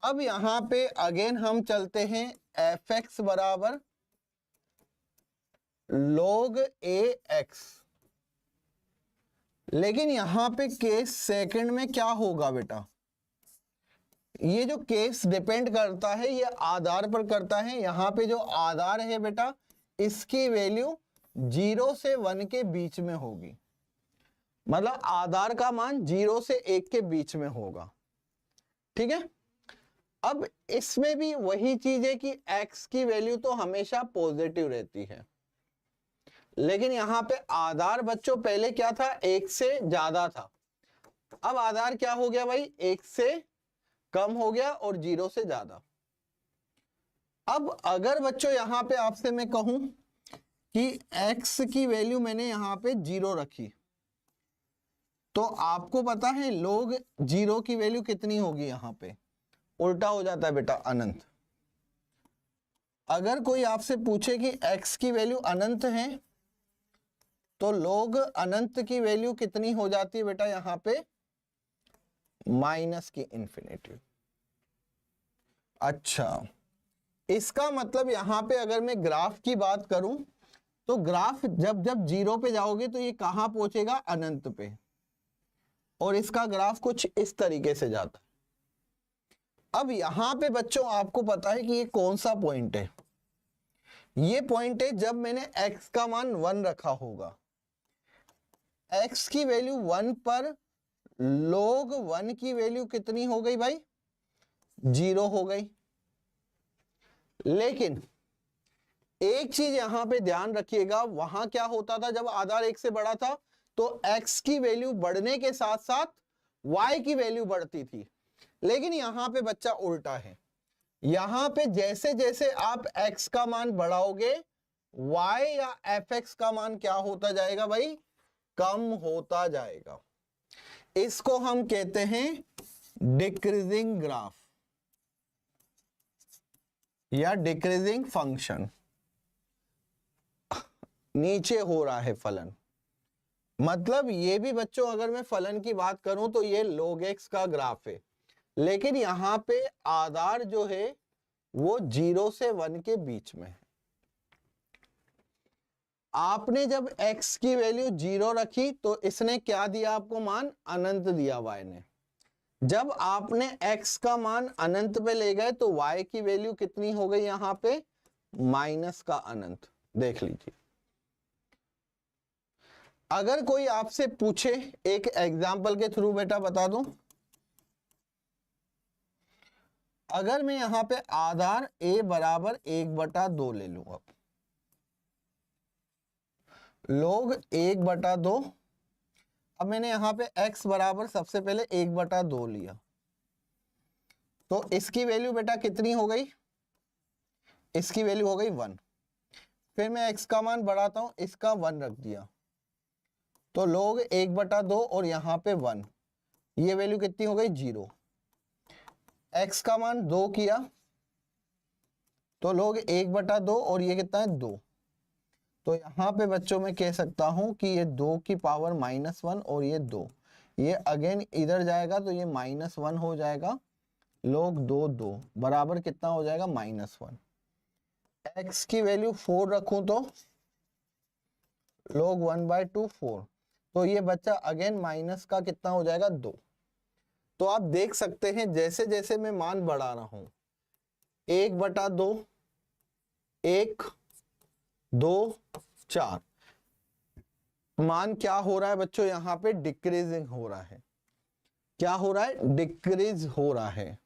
अब यहां पे अगेन हम चलते हैं fx बराबर log ax। लेकिन यहां पे केस सेकंड में क्या होगा बेटा, ये जो केस डिपेंड करता है ये आधार पर करता है। यहां पे जो आधार है बेटा इसकी वैल्यू 0 से 1 के बीच में होगी, मतलब आधार का मान 0 से 1 के बीच में होगा। ठीक है, अब इसमें भी वही चीज है कि x की वैल्यू तो हमेशा पॉजिटिव रहती है, लेकिन यहां पे आधार बच्चों पहले क्या था, 1 से ज्यादा था। अब आधार क्या हो गया भाई, 1 से कम हो गया और 0 से ज्यादा। अब अगर बच्चों यहां पे आपसे मैं कहूं कि x की वैल्यू मैंने यहां पे 0 रखी, तो आपको पता है लोग 0 की वैल्यू कितनी होगी, यहां पे उल्टा हो जाता है बेटा, अनंत। अगर कोई आपसे पूछे कि x की वैल्यू अनंत है तो लोग अनंत की वैल्यू कितनी हो जाती है बेटा, यहां पे माइनस की इंफिनिटी। अच्छा, इसका मतलब यहां पे अगर मैं ग्राफ की बात करूं तो ग्राफ जब जब 0 पे जाओगे तो ये कहां पहुंचेगा, अनंत पे, और इसका ग्राफ कुछ इस तरीके से जाता है। अब यहां पे बच्चों आपको पता है कि ये कौन सा पॉइंट है, ये पॉइंट है जब मैंने x का मान 1 रखा होगा। x की वैल्यू 1 पर log 1 की वैल्यू कितनी हो गई भाई, 0 हो गई। लेकिन एक चीज यहां पे ध्यान रखिएगा, वहां क्या होता था जब आधार 1 से बड़ा था तो x की वैल्यू बढ़ने के साथ साथ y की वैल्यू बढ़ती थी। लेकिन यहां पे बच्चा उल्टा है, यहां पे जैसे जैसे आप x का मान बढ़ाओगे y या fx का मान क्या होता जाएगा भाई, कम होता जाएगा। इसको हम कहते हैं डिक्रीजिंग ग्राफ या डिक्रीजिंग फंक्शन, नीचे हो रहा है फलन। मतलब ये भी बच्चों अगर मैं फलन की बात करूं तो ये log x का ग्राफ है, लेकिन यहां पे आधार जो है वो 0 से 1 के बीच में है। आपने जब x की वैल्यू 0 रखी तो इसने क्या दिया आपको मान, अनंत दिया y ने। जब आपने x का मान अनंत पे ले गए तो y की वैल्यू कितनी हो गई, यहां पे माइनस का अनंत। देख लीजिए, अगर कोई आपसे पूछे, एक एग्जांपल के थ्रू बेटा बता दूं, अगर मैं यहां पे आधार a बराबर 1/2 ले लूं, अब log 1/2, अब मैंने यहां पे x बराबर सबसे पहले 1/2 लिया, तो इसकी वैल्यू बेटा कितनी हो गई, इसकी वैल्यू हो गई 1। फिर मैं x का मान बढ़ाता हूं, इसका 1 रख दिया, तो log 1/2 और यहां पे 1, ये वैल्यू कितनी हो गई, 0। x का मान 2 किया तो log 1/2 और ये कितना है, 2, तो यहाँ पे बच्चों में कह सकता हूं कि ये 2 की पावर -1 और ये 2, ये अगेन इधर जाएगा तो ये -1 हो जाएगा, log 2 बराबर कितना हो जाएगा -1। x की वैल्यू 4 रखूं तो log 1/2 4, तो ये बच्चा अगेन माइनस का कितना हो जाएगा 2। तो आप देख सकते हैं जैसे जैसे मैं मान बढ़ा रहा हूं 1/2, 1, 2, 4, मान क्या हो रहा है बच्चों, यहाँ पे डिक्रीजिंग हो रहा है। क्या हो रहा है? डिक्रीज हो रहा है।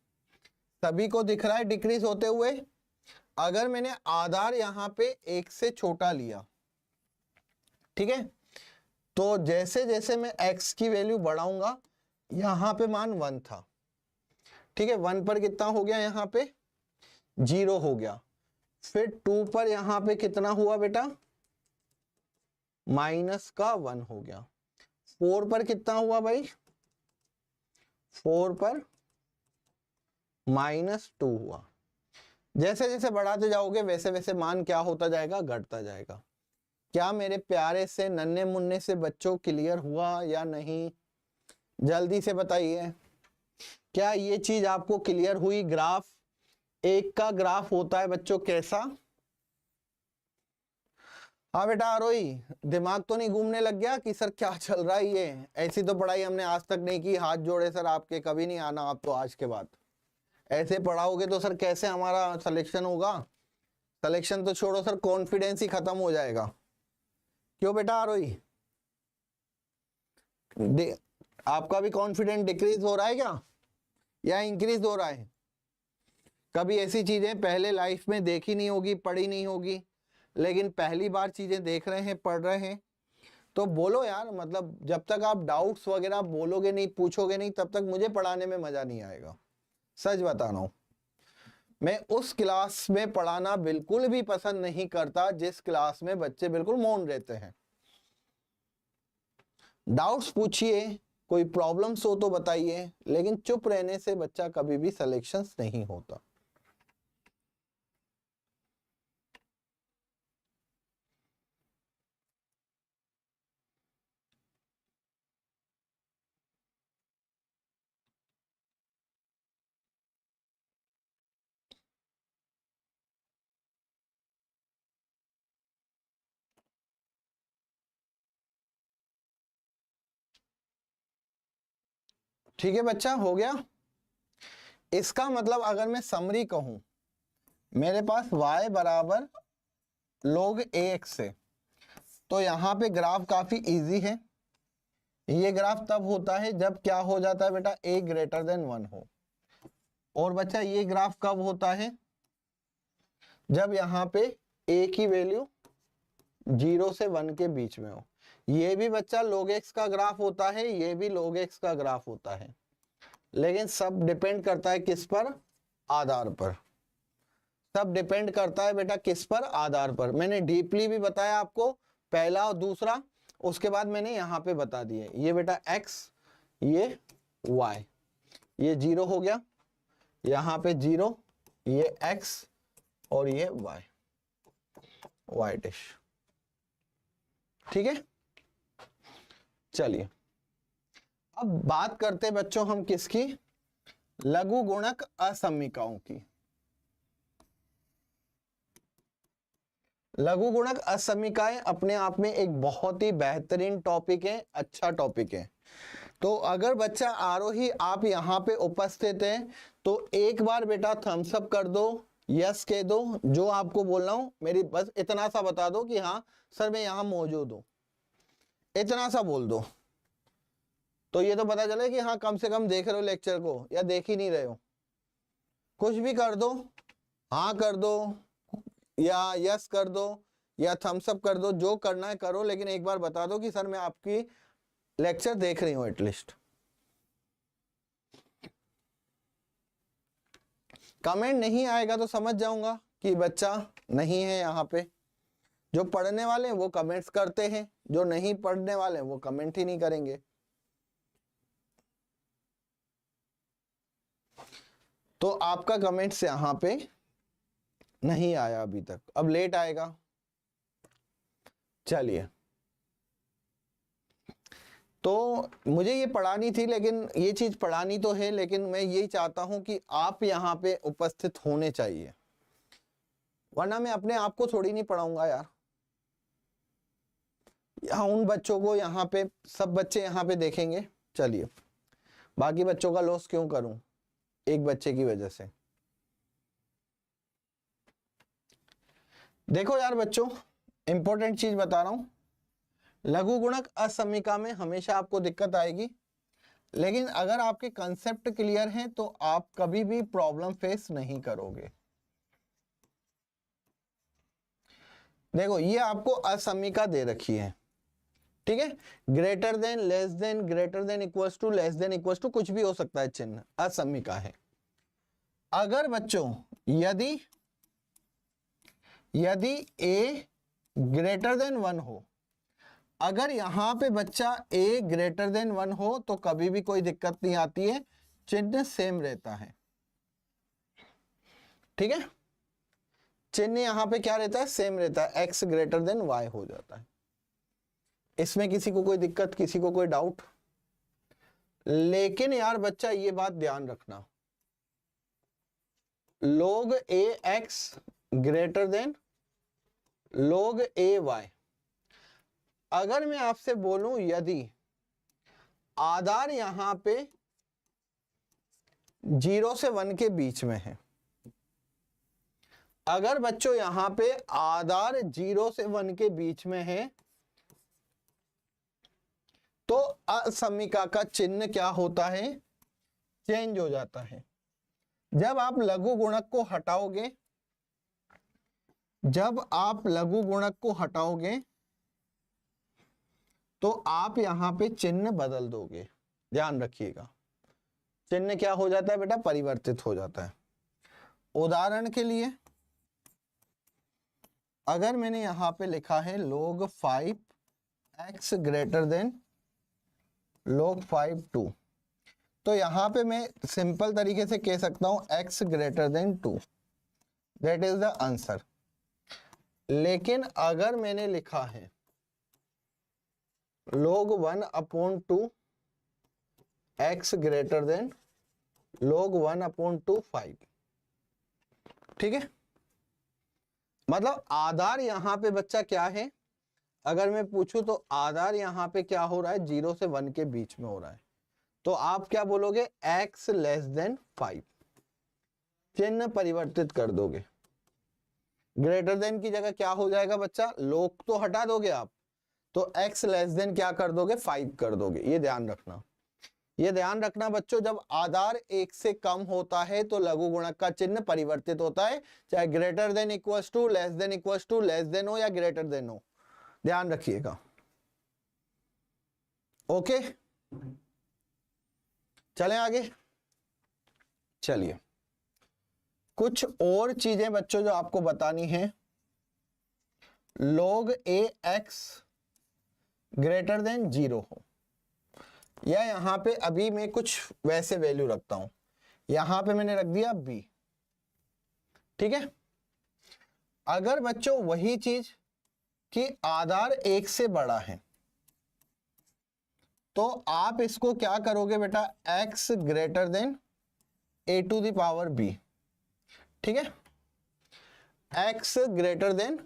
सभी को दिख रहा है डिक्रीज होते हुए। अगर मैंने आधार यहाँ पे 1 से छोटा लिया, ठीक है, तो जैसे जैसे मैं x की वैल्यू बढ़ाऊंगा, यहाँ पे मान 1 था, ठीक है, 1 पर कितना हो गया, यहाँ पे 0 हो गया। फिर 2 पर यहाँ पे कितना हुआ बेटा, -1 हो गया। 4 पर कितना हुआ भाई, 4 पर -2 हुआ। जैसे जैसे बढ़ाते जाओगे वैसे वैसे मान क्या होता जाएगा, घटता जाएगा। क्या मेरे प्यारे से नन्हे मुन्ने से बच्चों क्लियर हुआ या नहीं? जल्दी से बताइए, क्या ये चीज आपको क्लियर हुई? ग्राफ, एक का ग्राफ होता है बच्चों कैसा? हाँ बेटा आरोही, दिमाग तो नहीं घूमने लग गया कि सर क्या चल रहा है ये? ऐसी तो पढ़ाई हमने आज तक नहीं की, हाथ जोड़े सर आपके, कभी नहीं आना आप तो आज के बाद। ऐसे पढ़ाओगे तो सर कैसे हमारा सिलेक्शन होगा? सिलेक्शन तो छोड़ो सर, कॉन्फिडेंस ही खत्म हो जाएगा। क्यों बेटा आरोही, आपका भी कॉन्फिडेंस डिक्रीज हो रहा है क्या या इंक्रीज हो रहा है? कभी ऐसी चीजें पहले लाइफ में देखी नहीं होगी, पढ़ी नहीं होगी, लेकिन पहली बार चीजें देख रहे हैं, पढ़ रहे हैं, तो बोलो यार। मतलब जब तक आप डाउट्स वगैरह बोलोगे नहीं, पूछोगे नहीं, तब तक मुझे पढ़ाने में मजा नहीं आएगा। सच बता रहा हूं, मैं उस क्लास में पढ़ाना बिल्कुल भी पसंद नहीं करता जिस क्लास में बच्चे बिल्कुल मौन रहते हैं। डाउट्स पूछिए, कोई प्रॉब्लम्स हो तो बताइए, लेकिन चुप रहने से बच्चा कभी भी सिलेक्शंस नहीं होता। ठीक है बच्चा, हो गया। इसका मतलब अगर मैं समरी कहूं, मेरे पास y बराबर log ax है, तो यहाँ पे ग्राफ काफी इजी है। ये ग्राफ तब होता है जब क्या हो जाता है बेटा, a ग्रेटर देन 1 हो। और बच्चा ये ग्राफ कब होता है, जब यहाँ पे a की वैल्यू 0 से 1 के बीच में हो। ये भी बच्चा log x का ग्राफ होता है, ये भी log x का ग्राफ होता है, लेकिन सब डिपेंड करता है किस पर, आधार पर। सब डिपेंड करता है बेटा किस पर, आधार पर। मैंने डीपली भी बताया आपको, पहला और दूसरा, उसके बाद मैंने यहाँ पे बता दिए। ये बेटा x, ये y, ये 0 हो गया, यहाँ पे 0, ये x और ये y डैश। ठीक है, चलिए अब बात करते हैं बच्चों हम किसकी, लघु गुणक असमीकाओं की। लघु गुणक असमीकाएं अपने आप में एक बहुत ही बेहतरीन टॉपिक है, अच्छा टॉपिक है। तो अगर बच्चा आरोही आप यहाँ पे उपस्थित है तो एक बार बेटा थम्स अप कर दो, यस कह दो, जो आपको बोलना हो। मेरी बस इतना सा बता दो कि हाँ सर मैं यहाँ मौजूद हूँ, इतना सा बोल दो, तो ये तो पता चले कि हाँ कम से कम देख रहे हो लेक्चर को या देख ही नहीं रहे हो। कुछ भी कर दो, हाँ कर दो या यस कर दो या थम्स अप कर दो, जो करना है करो, लेकिन एक बार बता दो कि सर मैं आपकी लेक्चर देख रही हूं एटलीस्ट। कमेंट नहीं आएगा तो समझ जाऊंगा कि बच्चा नहीं है यहाँ पे। जो पढ़ने वाले हैं वो कमेंट्स करते हैं, जो नहीं पढ़ने वाले हैं वो कमेंट ही नहीं करेंगे। तो आपका कमेंट्स यहाँ पे नहीं आया अभी तक, अब लेट आएगा। चलिए, तो मुझे ये पढ़ानी थी, लेकिन ये चीज पढ़ानी तो है, लेकिन मैं यही चाहता हूं कि आप यहाँ पे उपस्थित होने चाहिए, वरना मैं अपने आप को थोड़ी नहीं पढ़ाऊंगा यार। यहाँ उन बच्चों को यहाँ पे, सब बच्चे यहाँ पे देखेंगे, चलिए बाकी बच्चों का लॉस क्यों करूं एक बच्चे की वजह से। देखो यार बच्चों, इंपॉर्टेंट चीज बता रहा हूं, लघु गुणक असमीका में हमेशा आपको दिक्कत आएगी, लेकिन अगर आपके कंसेप्ट क्लियर हैं तो आप कभी भी प्रॉब्लम फेस नहीं करोगे। देखो ये आपको असमीका दे रखी है, ठीक है, greater than, less than, greater than, equals to, less than, equals to, कुछ भी हो सकता है चिन्ह, असमीका है। अगर बच्चों यदि a ग्रेटर देन 1 हो, अगर यहां पे बच्चा a ग्रेटर देन 1 हो तो कभी भी कोई दिक्कत नहीं आती है, चिन्ह सेम रहता है, ठीक है, चिन्ह यहां पे क्या रहता है, सेम रहता है, x ग्रेटर देन y हो जाता है। इसमें किसी को कोई दिक्कत, किसी को कोई डाउट? लेकिन यार बच्चा ये बात ध्यान रखना, log ax greater than log ay, अगर मैं आपसे बोलूं यदि आधार यहां पे 0 से 1 के बीच में है, अगर बच्चों यहां पे आधार 0 से 1 के बीच में है तो असमीका का चिन्ह क्या होता है, चेंज हो जाता है। जब आप लघु गुणक को हटाओगे, जब आप लघु गुणक को हटाओगे तो आप यहां पे चिन्ह बदल दोगे, ध्यान रखिएगा, चिन्ह क्या हो जाता है बेटा, परिवर्तित हो जाता है। उदाहरण के लिए अगर मैंने यहां पे लिखा है log 5x greater than log 5 2, तो यहां पे मैं सिंपल तरीके से कह सकता हूं x greater then 2, that is the answer. लेकिन अगर मैंने लिखा है log 1/2 x greater then log 1/2 5, ठीक है, मतलब आधार यहां पे बच्चा क्या है, अगर मैं पूछूं तो आधार यहां पे क्या हो रहा है, 0 से 1 के बीच में हो रहा है, तो आप क्या बोलोगे, x लेस देन 5, चिन्ह परिवर्तित कर दोगे। ग्रेटर देन की जगह क्या हो जाएगा बच्चा, log तो हटा दोगे आप, तो x लेस देन क्या कर दोगे, 5 कर दोगे। ये ध्यान रखना, ये ध्यान रखना बच्चों, जब आधार 1 से कम होता है तो लघु गुणक का चिन्ह परिवर्तित होता है, चाहे greater than equals to, less than equals to, less than हो या ग्रेटर देन हो, ध्यान रखिएगा, ओके। चलें आगे, चलिए कुछ और चीजें बच्चों जो आपको बतानी है, log ax ग्रेटर देन 0 हो, या यहां पे अभी मैं कुछ वैसे वैल्यू रखता हूं, यहां पे मैंने रख दिया b, ठीक है। अगर बच्चों वही चीज कि आधार 1 से बड़ा है तो आप इसको क्या करोगे बेटा, x greater than a to the power b, ठीक है, x greater than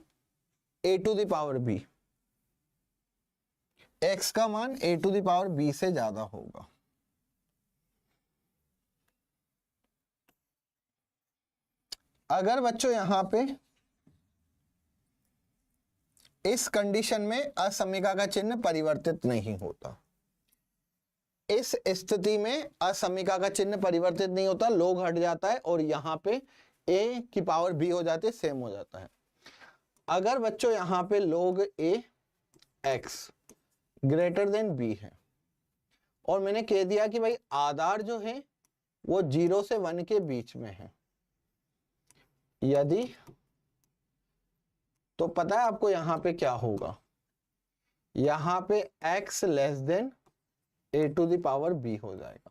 a to the power b, x का मान a to the power b से ज्यादा होगा। अगर बच्चों यहां पे इस कंडीशन में असमीका का चिन्ह परिवर्तित नहीं होता, इस स्थिति में असमीका का चिन्ह परिवर्तित नहीं होता, log हट जाता है और यहां पे a की पावर b हो जाती है, सेम हो जाता है। अगर बच्चों यहां पे log a x greater then b है और मैंने कह दिया कि भाई आधार जो है वो 0 से 1 के बीच में है, यदि, तो पता है आपको यहां पे क्या होगा, यहां पे x less than a to the power b हो जाएगा,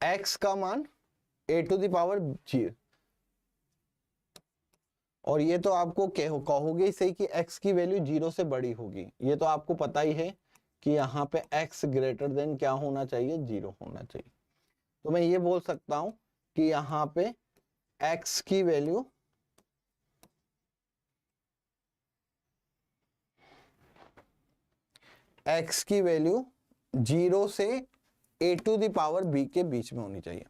x का मान a टू द पावर 0, और ये तो आपको कहोगे ही सही कि x की वैल्यू 0 से बड़ी होगी, ये तो आपको पता ही है कि यहाँ पे x ग्रेटर देन क्या होना चाहिए, 0 होना चाहिए। तो मैं ये बोल सकता हूं कि यहाँ पे x की वैल्यू x की वैल्यू 0 से a to the power b के बीच में होनी चाहिए।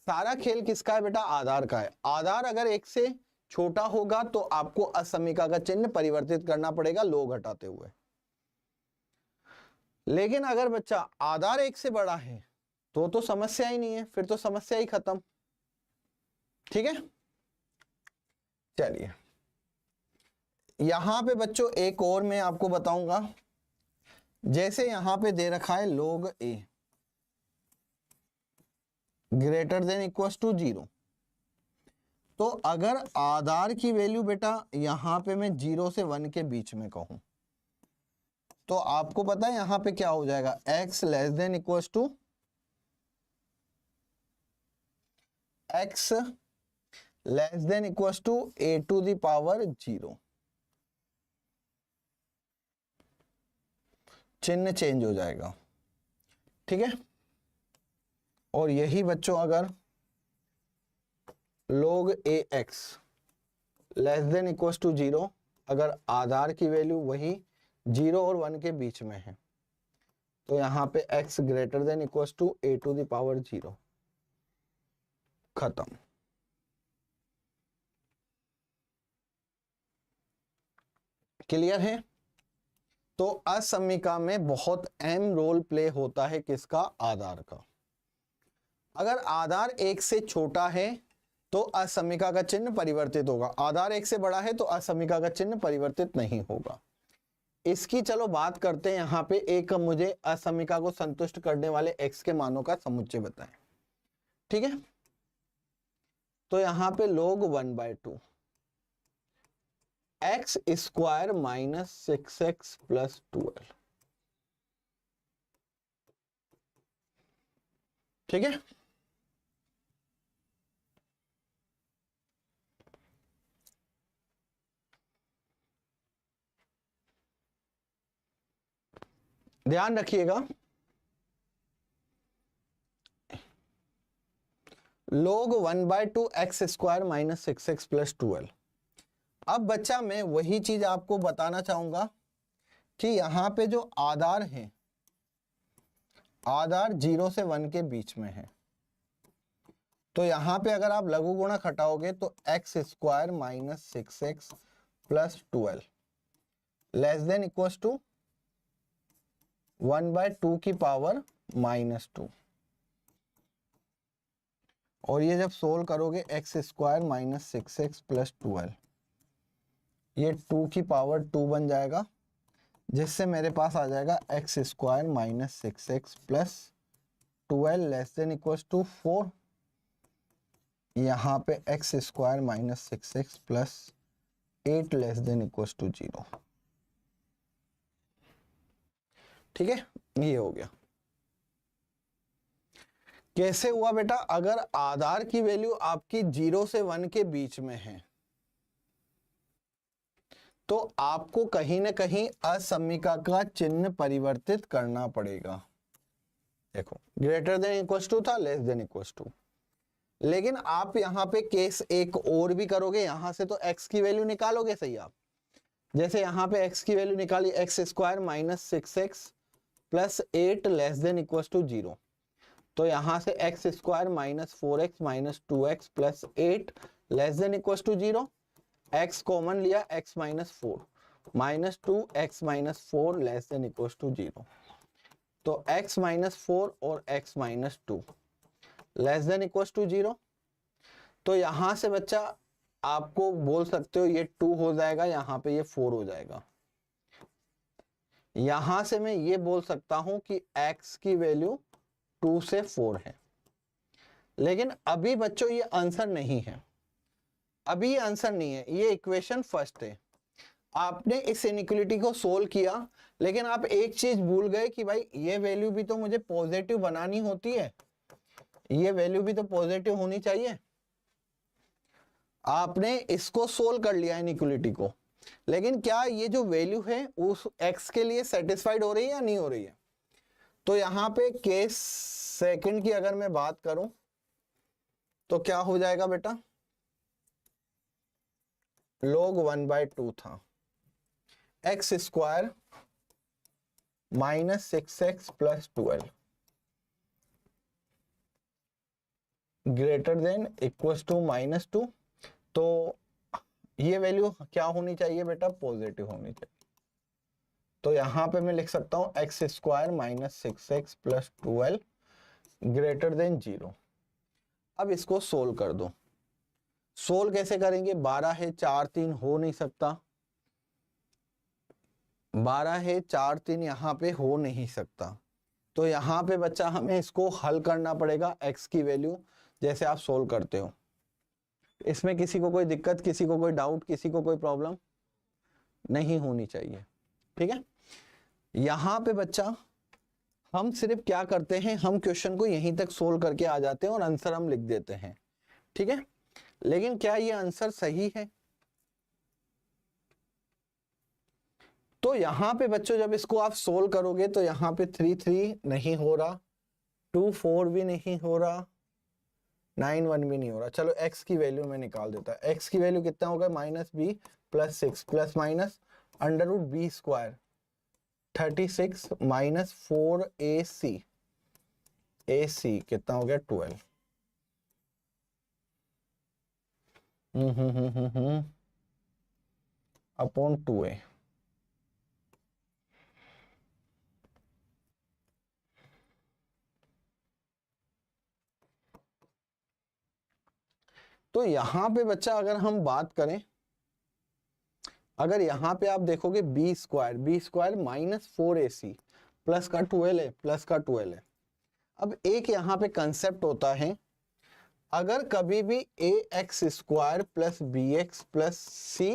सारा खेल किसका है बेटा, आधार का है। आधार अगर 1 से छोटा होगा तो आपको असमीका का चिन्ह परिवर्तित करना पड़ेगा लोग हटाते हुए। लेकिन अगर बच्चा आधार 1 से बड़ा है तो समस्या ही नहीं है, फिर तो समस्या ही खत्म। ठीक है, चलिए यहां पे बच्चों एक और मैं आपको बताऊंगा। जैसे यहां पे दे रखा है log a greater than equal to 0, तो अगर आधार की वैल्यू बेटा यहां पे मैं 0 से 1 के बीच में कहूं तो आपको पता है यहां पे क्या हो जाएगा, x less than equal to x less than equal to a to the power 0, चिन्ह चेंज हो जाएगा। ठीक है, और यही बच्चों अगर log ax less than equal to 0, अगर आधार की वैल्यू वही 0 और 1 के बीच में है तो यहां पे x greater than equal to a to the power 0, खत्म। क्लियर है? तो असमीका में बहुत अहम रोल प्ले होता है किसका, आधार का। अगर आधार 1 से छोटा है तो असमीका का चिन्ह परिवर्तित होगा, आधार 1 से बड़ा है तो असमीका का चिन्ह परिवर्तित नहीं होगा। इसकी चलो बात करते हैं। यहाँ पे एक मुझे असमीका को संतुष्ट करने वाले x के मानों का समुच्चय बताएं। ठीक है, तो यहाँ पे log 1/2 x square minus 6x plus 12। ठीक है, ध्यान रखिएगा, log 1/2 x square minus 6x plus 12। अब बच्चा मैं वही चीज आपको बताना चाहूंगा कि यहां पे जो आधार है, आधार 0 से 1 के बीच में है, तो यहां पे अगर आप लघु गुणक हटाओगे तो x square minus 6x plus 12 less than equal to 1/2 की पावर -2, और ये जब सोल्व करोगे x square minus 6x plus 12, ये 2 की पावर 2 बन जाएगा, जिससे मेरे पास आ जाएगा x square minus 6x plus 12 less than equal to 4। यहाँ पे x square minus 6x plus 8 less than equal to 0। ठीक है, ये हो गया। कैसे हुआ बेटा, अगर आधार की वैल्यू आपकी 0 से 1 के बीच में है तो आपको कहीं ना कहीं असमीका का चिन्ह परिवर्तित करना पड़ेगा। देखो ग्रेटर देन इक्वल टू था, लेस देन इक्वल टू, लेकिन आप यहाँ पे केस एक और भी करोगे, यहां से तो x की वैल्यू निकालोगे सही आप। जैसे यहाँ पे x की वैल्यू निकाली, x square minus 6x plus 8 less than equal to 0, तो यहां से x square minus 4x minus 2x plus 8 less than equal to 0, x common लिया, x minus 4 minus 2 x minus 4 less than equal to 0, तो x minus 4 और x minus 2 less than equal to 0। तो यहां से बच्चा आपको बोल सकते हो ये 2 हो जाएगा, यहां पे ये 4 हो जाएगा। यहां से मैं ये बोल सकता हूं कि x की वैल्यू 2 से 4 है। लेकिन अभी बच्चों ये आंसर नहीं है, अभी ये आंसर नहीं है, ये इक्वेशन फर्स्ट है। आपने इस इनइक्वालिटी को सोल्व किया, लेकिन आप एक चीज भूल गए कि भाई ये वैल्यू भी तो मुझे पॉजिटिव बनानी होती है, ये वैल्यू भी तो पॉजिटिव होनी चाहिए। आपने इसको सोल्व कर लिया इनइक्वलिटी को, लेकिन क्या ये जो वैल्यू है उस x के लिए सेटिस्फाइड हो रही है या नहीं हो रही है? तो यहाँ पे केस सेकंड की अगर मैं बात करूं तो क्या हो जाएगा बेटा, log 1/2 था, x square minus 6x plus 12 greater than equal to -2। तो ये वैल्यू क्या होनी चाहिए बेटा, पॉजिटिव होनी चाहिए। तो यहां पे मैं लिख सकता हूं x square minus 6x plus 12 greater then 0। अब इसको सोल्व कर दो। सोल्व कैसे करेंगे, 12 है 4 3 हो नहीं सकता, 12 है 4 3 यहाँ पे हो नहीं सकता। तो यहाँ पे बच्चा हमें इसको हल करना पड़ेगा, x की वैल्यू जैसे आप सोल्व करते हो। इसमें किसी को कोई दिक्कत, किसी को कोई डाउट, किसी को कोई प्रॉब्लम नहीं होनी चाहिए, ठीक है। यहाँ पे बच्चा हम सिर्फ क्या करते हैं, हम क्वेश्चन को यहीं तक सोल्व करके आ जाते हैं और आंसर हम लिख देते हैं, ठीक है। लेकिन क्या ये आंसर सही है? तो यहाँ पे बच्चों जब इसको आप सोल्व करोगे तो यहाँ पे 3 3 नहीं हो रहा, 2 4 भी नहीं हो रहा, 9 1 भी नहीं हो रहा। चलो x की वैल्यू में निकाल देता है। x की वैल्यू कितना होगा, -b plus 6 plus minus under root B square 36 minus 4ac, ac कितना हो गया 12 अपॉन 2a। तो यहां पे बच्चा अगर हम बात करें, अगर यहां पे आप देखोगे B square minus 4ac plus का 12 है, प्लस का 12 है। अब एक यहां पे कंसेप्ट होता है, अगर कभी भी ax square plus bx plus c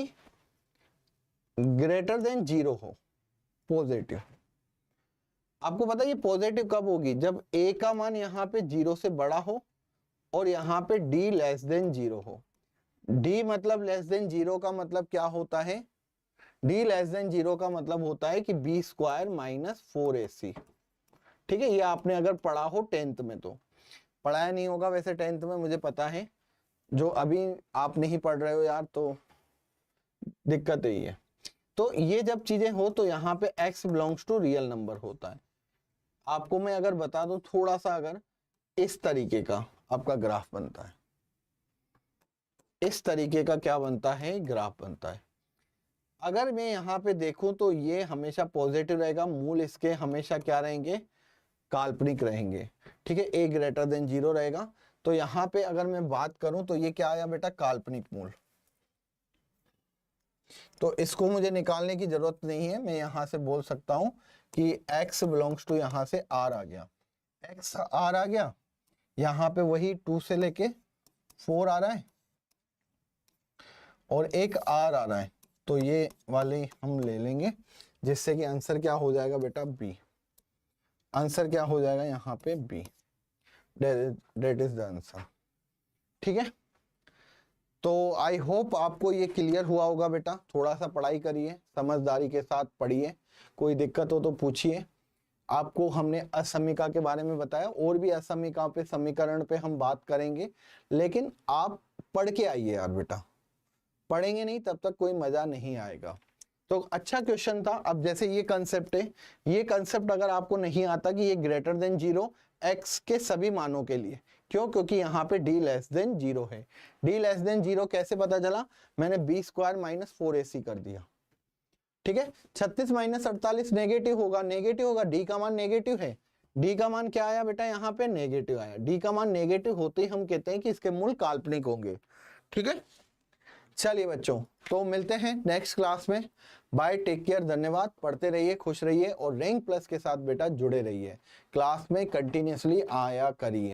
greater than 0 हो, पॉजिटिव, आपको पता है ये पॉजिटिव कब होगी, जब a का मान यहाँ पे 0 से बड़ा हो और यहाँ पे d लेस देन 0 हो। d मतलब लेस देन 0 का मतलब क्या होता है, d लेस देन 0 का मतलब होता है कि b स्क्वायर माइनस 4ac, ठीक है। ये आपने अगर पढ़ा हो 10th में, तो पढ़ाया नहीं होगा वैसे 10th में, मुझे पता है। जो अभी आप नहीं पढ़ रहे हो यार, तो दिक्कत यही है। तो ये जब चीजें हो तो यहाँ पे x belongs to real number होता है। आपको मैं अगर बता दूं थोड़ा सा, अगर इस तरीके का आपका ग्राफ बनता है, इस तरीके का क्या बनता है, ग्राफ बनता है। अगर मैं यहाँ पे देखूं तो ये हमेशा पॉजिटिव रहेगा, मूल इसके हमेशा क्या रहेंगे, काल्पनिक रहेंगे, ठीक है। a ग्रेटर देन 0 रहेगा। तो यहाँ पे अगर मैं बात करूं तो ये क्या आया बेटा, काल्पनिक मूल। तो इसको मुझे निकालने की जरूरत नहीं है, मैं यहां से बोल सकता हूं कि x बिलोंग्स टू यहां से r आ गया, x r आ गया, यहाँ पे वही 2 से लेके 4 आ रहा है और एक r आ रहा है। तो ये वाले हम ले लेंगे, जिससे कि आंसर क्या हो जाएगा बेटा, b। आंसर क्या हो जाएगा यहाँ पे, b। That is the answer, ठीक है। तो आई होप आपको ये क्लियर हुआ होगा बेटा। थोड़ा सा पढ़ाई करिए, समझदारी के साथ पढ़िए, कोई दिक्कत हो तो पूछिए। आपको हमने असमीका के बारे में बताया, और भी असमीका पे, समीकरण पे हम बात करेंगे, लेकिन आप पढ़ के आइए यार बेटा, पढ़ेंगे नहीं तब तक कोई मजा नहीं आएगा। तो अच्छा क्वेश्चन था। अब जैसे ये कंसेप्ट है, ये कंसेप्ट अगर आपको नहीं आता कि ये ग्रेटर देन 0 x के सभी मानों के लिए, क्यों, क्योंकि यहाँ पे d लेस देन 0 है। d लेस देन 0 कैसे पता चला, मैंने b स्क्वायर माइनस 4ac कर दिया, ठीक है। 36 माइनस 48 नेगेटिव होगा, नेगेटिव होगा, d का मान नेगेटिव है, d का मान क्या आया बेटा, यहाँ पे नेगेटिव आया। d का मान नेगेटिव होते ही हम कहते हैं कि इसके मूल काल्पनिक होंगे, ठीक है। चलिए बच्चों, तो मिलते हैं नेक्स्ट क्लास में। बाय, टेक केयर, धन्यवाद। पढ़ते रहिए, खुश रहिए और रैंक प्लस के साथ बेटा जुड़े रहिए, क्लास में कंटिन्यूअसली आया करिए।